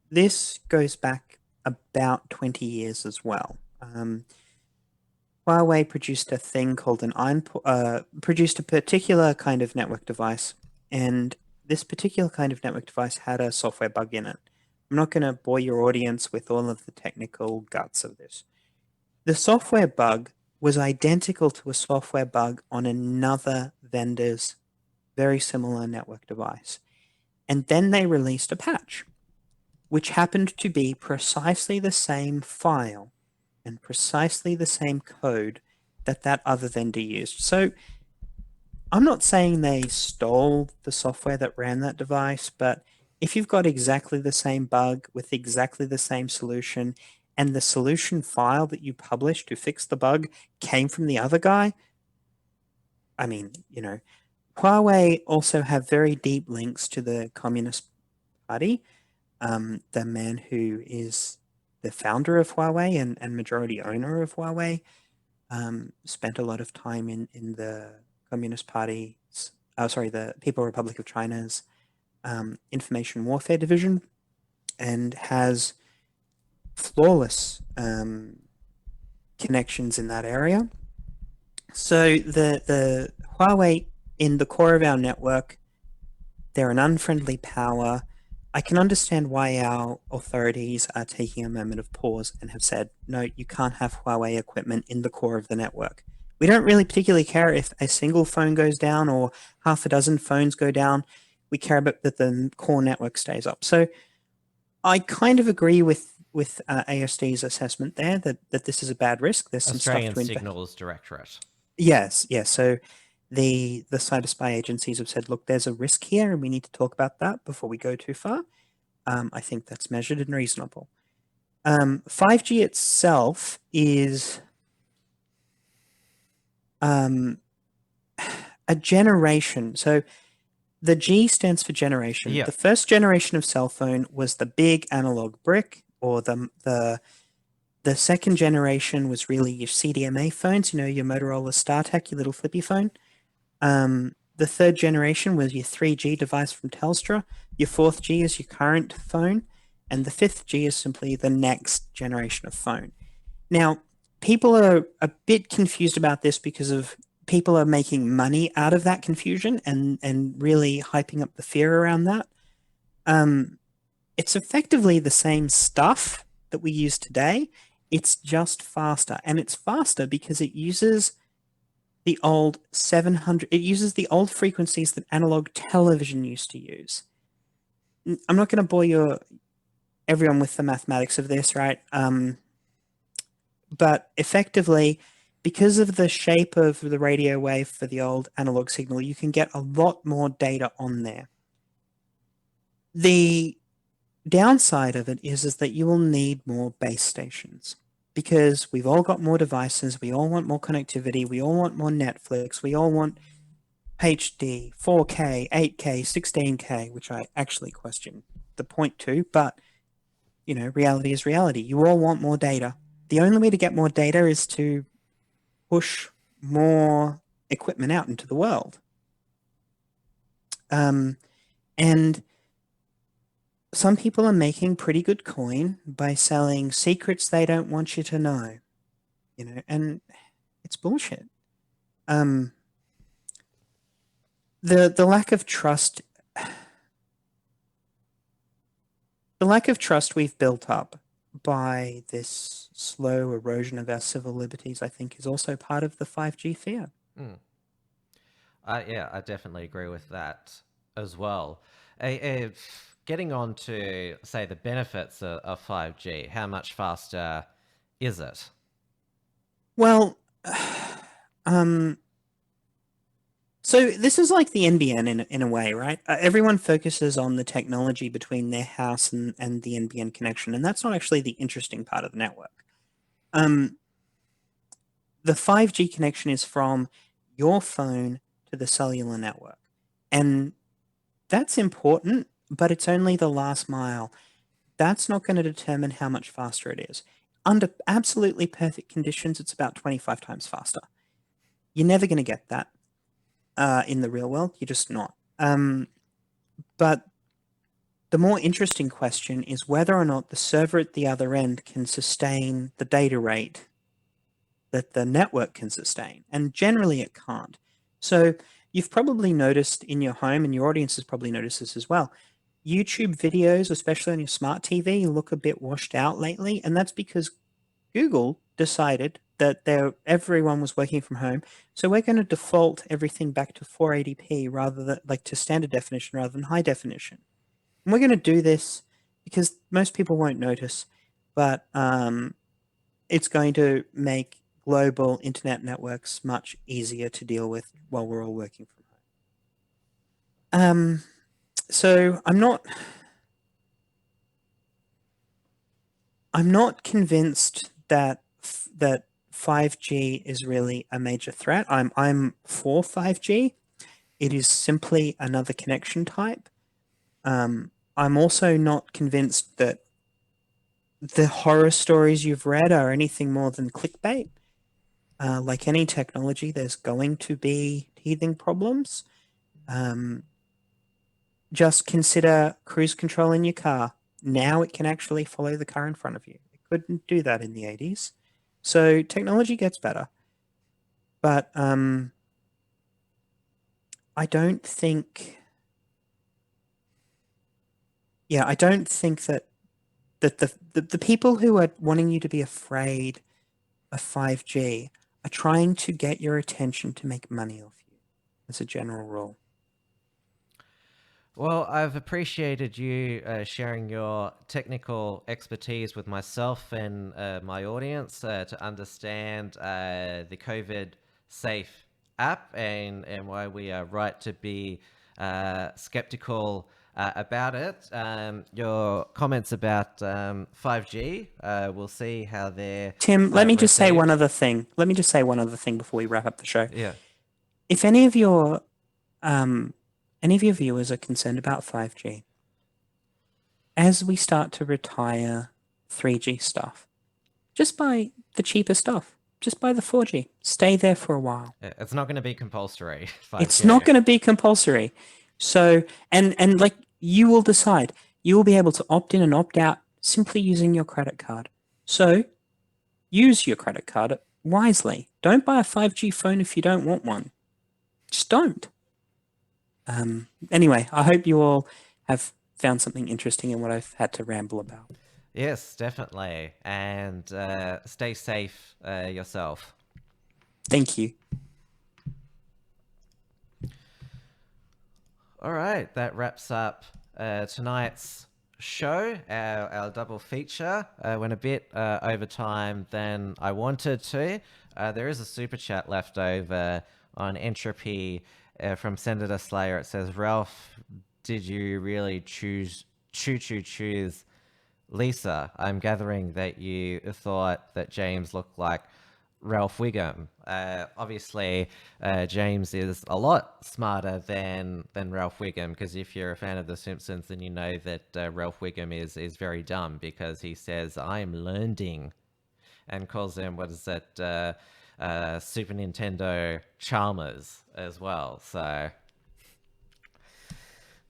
This goes back about 20 years as well. Huawei produced a thing called produced a particular kind of network device, and this particular kind of network device had a software bug in it. I'm not going to bore your audience with all of the technical guts of this. The software bug was identical to a software bug on another vendor's very similar network device. And then they released a patch, which happened to be precisely the same file and precisely the same code that other vendor used. So I'm not saying they stole the software that ran that device, but if you've got exactly the same bug with exactly the same solution, and the solution file that you published to fix the bug came from the other guy, I mean, Huawei also have very deep links to the Communist Party. The man who is the founder of Huawei and majority owner of Huawei spent a lot of time in the Communist Party's, the People's Republic of China's information warfare division, and has flawless connections in that area. So the Huawei in the core of our network, they're an unfriendly power. I can understand why our authorities are taking a moment of pause and have said, no, you can't have Huawei equipment in the core of the network. We don't really particularly care if a single phone goes down or half a dozen phones go down. We care about that the core network stays up. So I kind of agree with ASD's assessment there that this is a bad risk. There's some
Australian
stuff to
Signals Directorate.
Yes. So the cyber spy agencies have said, look, there's a risk here, and we need to talk about that before we go too far. I think that's measured and reasonable. 5G itself is a generation. So the G stands for generation.
Yeah.
The first generation of cell phone was the big analog brick, or the second generation was really your CDMA phones, your Motorola StarTAC, your little flippy phone. The third generation was your 3G device from Telstra. Your fourth G is your current phone. And the fifth G is simply the next generation of phone. Now, people are a bit confused about this because of people are making money out of that confusion and really hyping up the fear around that. It's effectively the same stuff that we use today. It's just faster. And it's faster because it uses the old 700, it uses the old frequencies that analog television used to use. I'm not going to bore everyone with the mathematics of this, right? But effectively, because of the shape of the radio wave for the old analog signal, you can get a lot more data on there. The downside of it is that you will need more base stations because we've all got more devices, we all want more connectivity, we all want more Netflix, we all want HD, 4K, 8K, 16K, which I actually question the point to, but you know, reality is reality. You all want more data. The only way to get more data is to push more equipment out into the world. And some people are making pretty good coin by selling secrets they don't want you to know, you know, and it's bullshit. The lack of trust, we've built up by this slow erosion of our civil liberties, I think, is also part of the 5G fear.
Yeah, I definitely agree with that as well. Getting on to, say, the benefits of 5G, how much faster is it?
Well, so this is like the NBN in a way, right? Everyone focuses on the technology between their house and the NBN connection, and that's not actually the interesting part of the network. The 5G connection is from your phone to the cellular network, and that's important, but it's only the last mile. That's not going to determine how much faster it is. Under absolutely perfect conditions, it's about 25 times faster. You're never going to get that in the real world. You're just not. But the more interesting question is whether or not the server at the other end can sustain the data rate that the network can sustain. And generally it can't. So you've probably noticed in your home, and your audience has probably noticed this as well, YouTube videos, especially on your smart TV, look a bit washed out lately. And that's because Google decided that everyone was working from home. So we're going to default everything back to 480p rather than to standard definition rather than high definition. And we're going to do this because most people won't notice, but it's going to make global internet networks much easier to deal with while we're all working from home. So I'm not convinced that 5G is really a major threat. I'm for 5G. It is simply another connection type. I'm also not convinced that the horror stories you've read are anything more than clickbait. Like any technology, there's going to be teething problems. Just consider cruise control in your car. Now it can actually follow the car in front of you. It couldn't do that in the 80s. So technology gets better. But I don't think that the people who are wanting you to be afraid of 5G are trying to get your attention to make money off you, as a general rule.
Well, I've appreciated you sharing your technical expertise with myself and my audience to understand the CovidSafe app and why we are right to be skeptical about it. Your comments about 5G, we'll see how they're...
Tim, let me just say one other thing. Let me just say one other thing before we wrap up the show.
Yeah.
If any of your viewers are concerned about 5G, as we start to retire 3G stuff, just buy the cheaper stuff. Just buy the 4G. Stay there for a while.
It's not going to be compulsory. 5G.
It's not going to be compulsory. So, and like you will decide. You will be able to opt in and opt out simply using your credit card. So, use your credit card wisely. Don't buy a 5G phone if you don't want one. Just don't. Anyway, I hope you all have found something interesting in what I've had to ramble about.
Yes, definitely. And stay safe yourself.
Thank you.
All right, that wraps up tonight's show, our double feature, went a bit over time than I wanted to. There is a super chat left over on Entropy from Senator Slayer. It says, Ralph, did you really choose Lisa? I'm gathering that you thought that James looked like Ralph Wiggum. Obviously, James is a lot smarter than Ralph Wiggum, because if you're a fan of The Simpsons, then you know that Ralph Wiggum is very dumb, because he says, I'm learning, and calls them, what is that, Super Nintendo Chalmers as well. So,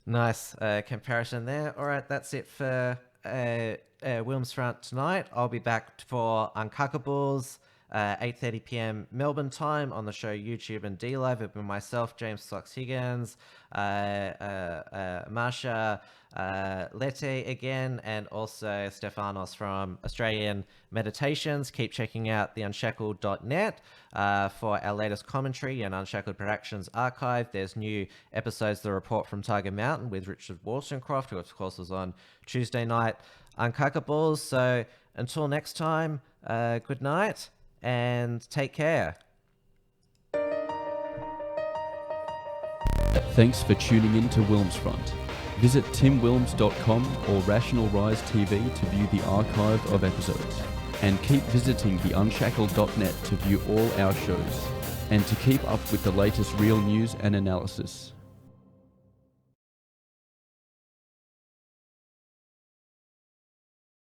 nice comparison there. All right, that's it for WilmsFront tonight. I'll be back for Uncackables, 8:30 p.m. Melbourne time on the show YouTube and D-Live with myself, James Fox Higgins, Marsha Lete again, and also Stefanos from Australian Meditations. Keep checking out the Unshackled.net for our latest commentary and Unshackled Productions archive. There's new episodes of The Report from Tiger Mountain with Richard Wollstonecroft, who of course was on Tuesday night Uncackables. So until next time, good night and take care.
Thanks for tuning in to WilmsFront. Visit timwilms.com or Rational Rise TV to view the archive of episodes. And keep visiting the Unshackled.net to view all our shows and to keep up with the latest real news and analysis.